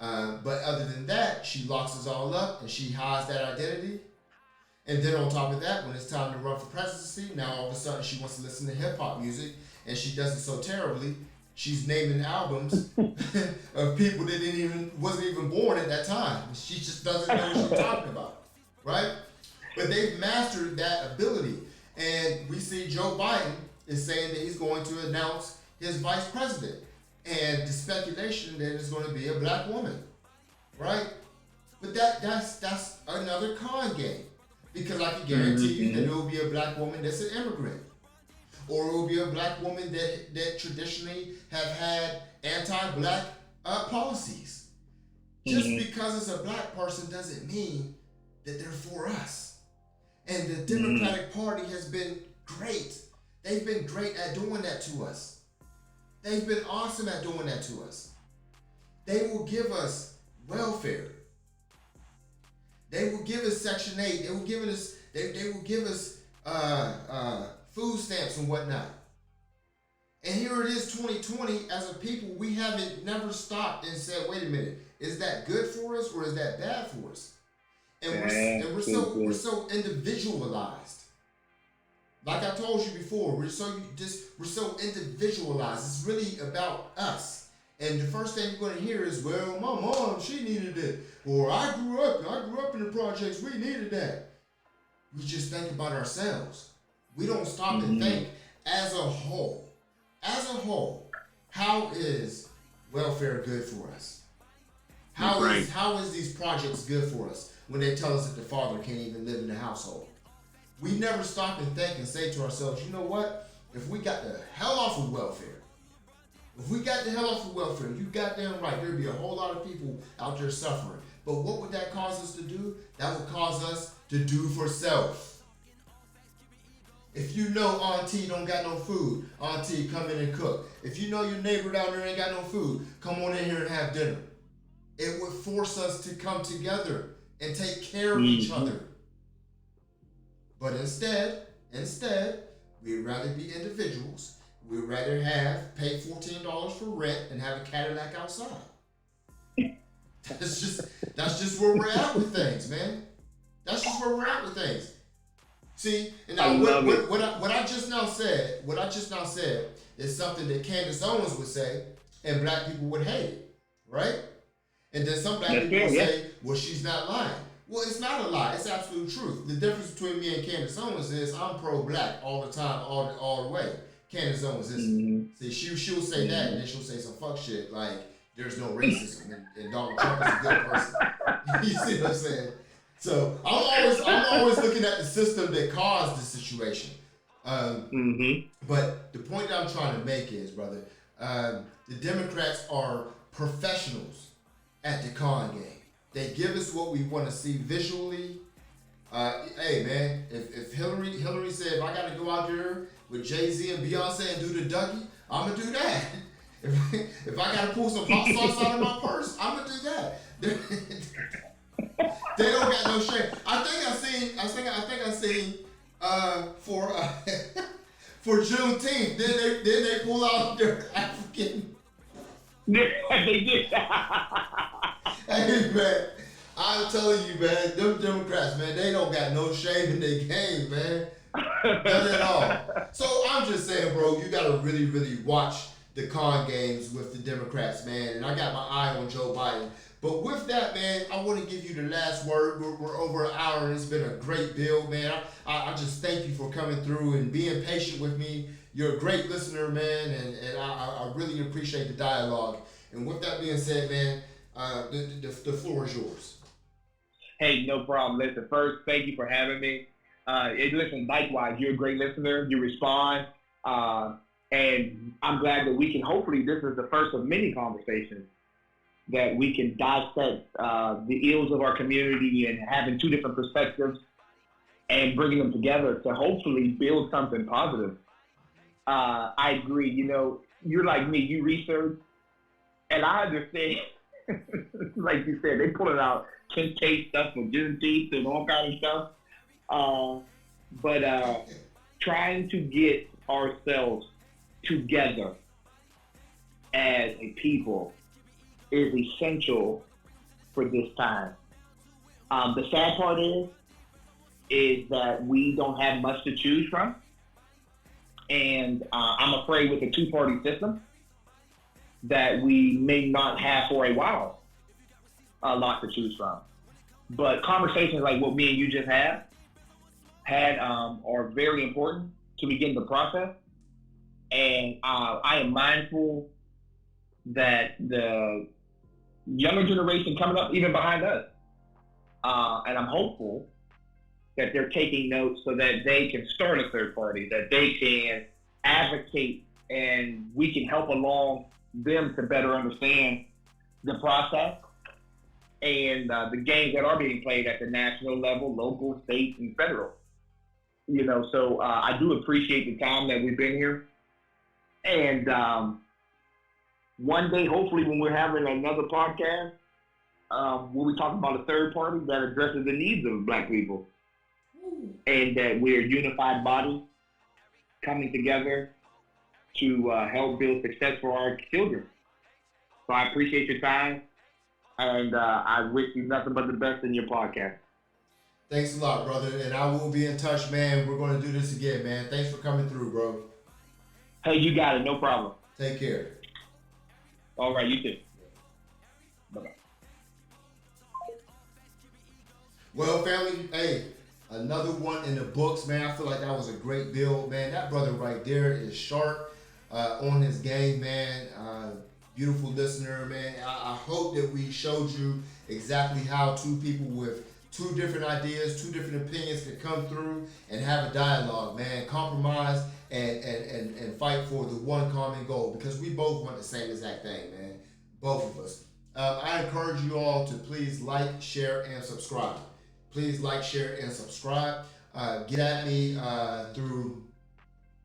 But other than that, she locks us all up and she hides that identity. And then on top of that, when it's time to run for presidency, now all of a sudden she wants to listen to hip hop music, and she does it so terribly. She's naming albums of people that wasn't even born at that time. She just doesn't know what she's talking about, right? But they've mastered that ability, and we see Joe Biden is saying that he's going to announce his vice president, and the speculation that it's going to be a black woman, right? But that's another con game, because I can guarantee you that it will be a black woman that's an immigrant. or it will be a black woman that traditionally have had anti-black policies. Just because it's a black person doesn't mean that they're for us. And the Democratic Party has been great. They've been great at doing that to us. They've been awesome at doing that to us. They will give us welfare. They will give us Section 8. They will give us food stamps and whatnot. And here it is, 2020. As a people, we haven't never stopped and said, "Wait a minute, is that good for us or is that bad for us?" And we're so individualized. Like I told you before, we're so individualized. It's really about us. And the first thing you're going to hear is, "Well, my mom, she needed it," or I grew up in the projects, we needed that." We just think about ourselves. We don't stop and think as a whole. As a whole, how is welfare good for us? How is these projects good for us when they tell us that the father can't even live in the household? We never stop and think and say to ourselves, "You know what? If we got the hell off of welfare, you goddamn right, there'd be a whole lot of people out there suffering." But what would that cause us to do? That would cause us to do for self. If you know auntie don't got no food, auntie, come in and cook. If you know your neighbor down there ain't got no food, come on in here and have dinner. It would force us to come together and take care of each other. But instead, we'd rather be individuals. We'd rather pay $14 for rent and have a Cadillac outside. That's just where we're at with things, man. That's just where we're at with things. See, and now what I just now said is something that Candace Owens would say, and black people would hate, right? And then some black people would say, "Well, she's not lying." Well, it's not a lie. It's absolute truth. The difference between me and Candace Owens is I'm pro-black all the time, all the way. Candace Owens isn't. See, she'll say that, and then she'll say some fuck shit like there's no racism and Donald Trump is a good person. You see what I'm saying? So I'm always looking at the system that caused the situation. But the point that I'm trying to make is, brother, the Democrats are professionals at the con game. They give us what we want to see visually. Hey man, if Hillary said, "If I got to go out there with Jay-Z and Beyonce and do the Dougie, I'm gonna do that. If I got to pull some hot sauce out of my purse, I'm gonna do that." They don't got no shame. I think I seen for Juneteenth. Then they pull out their African. They did. Hey man, I'm telling you, man, them Democrats, man, they don't got no shame in their game, man. None at all. So I'm just saying, bro, you gotta really, really watch the con games with the Democrats, man. And I got my eye on Joe Biden. But with that, man, I want to give you the last word. We're over an hour, and it's been a great build, man. I just thank you for coming through and being patient with me. You're a great listener, man, and I really appreciate the dialogue. And with that being said, man, the floor is yours. Hey, no problem. Listen, first, thank you for having me. Listen, likewise, you're a great listener. You respond. And I'm glad that we can, hopefully, this is the first of many conversations that we can dissect the ills of our community and having two different perspectives and bringing them together to hopefully build something positive. I agree. You know, you're like me. You research. And I understand, like you said, they pulling out 10K stuff from Juneteenth and all kind of stuff. But trying to get ourselves together as a people is essential for this time. The sad part is that we don't have much to choose from. And I'm afraid with the two-party system that we may not have for a while a lot to choose from. But conversations like what me and you just had are very important to begin the process. And I am mindful that the younger generation coming up, even behind us, and I'm hopeful that they're taking notes so that they can start a third party, that they can advocate and we can help along them to better understand the process and the games that are being played at the national level, local, state, and federal. So I do appreciate the time that we've been here. And one day, hopefully, when we're having another podcast, we'll be talking about a third party that addresses the needs of Black people. And that we're a unified body coming together to help build success for our children. So I appreciate your time, and I wish you nothing but the best in your podcast. Thanks a lot, brother. And I will be in touch, man. We're going to do this again, man. Thanks for coming through, bro. Hey, you got it. No problem. Take care. All right, you too. Bye-bye. Well, family, hey, another one in the books, man. I feel like that was a great build, man. That brother right there is sharp on his game, man. Beautiful listener, man. I hope that we showed you exactly how two people with two different ideas, two different opinions can come through and have a dialogue, man. Compromise and fight for the one common goal, because we both want the same exact thing, man. Both of us. I encourage you all to please like, share, and subscribe. Please like, share, and subscribe. Get at me through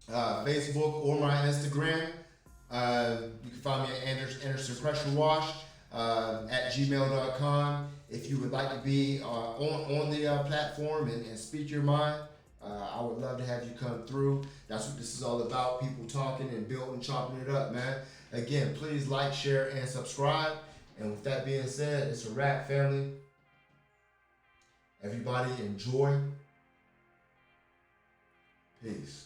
Facebook or my Instagram. You can find me at Anderson Pressure Wash at gmail.com. If you would like to be on the platform and speak your mind, I would love to have you come through. That's what this is all about, people talking and building, chopping it up, man. Again, please like, share, and subscribe. And with that being said, it's a wrap, family. Everybody enjoy. Peace.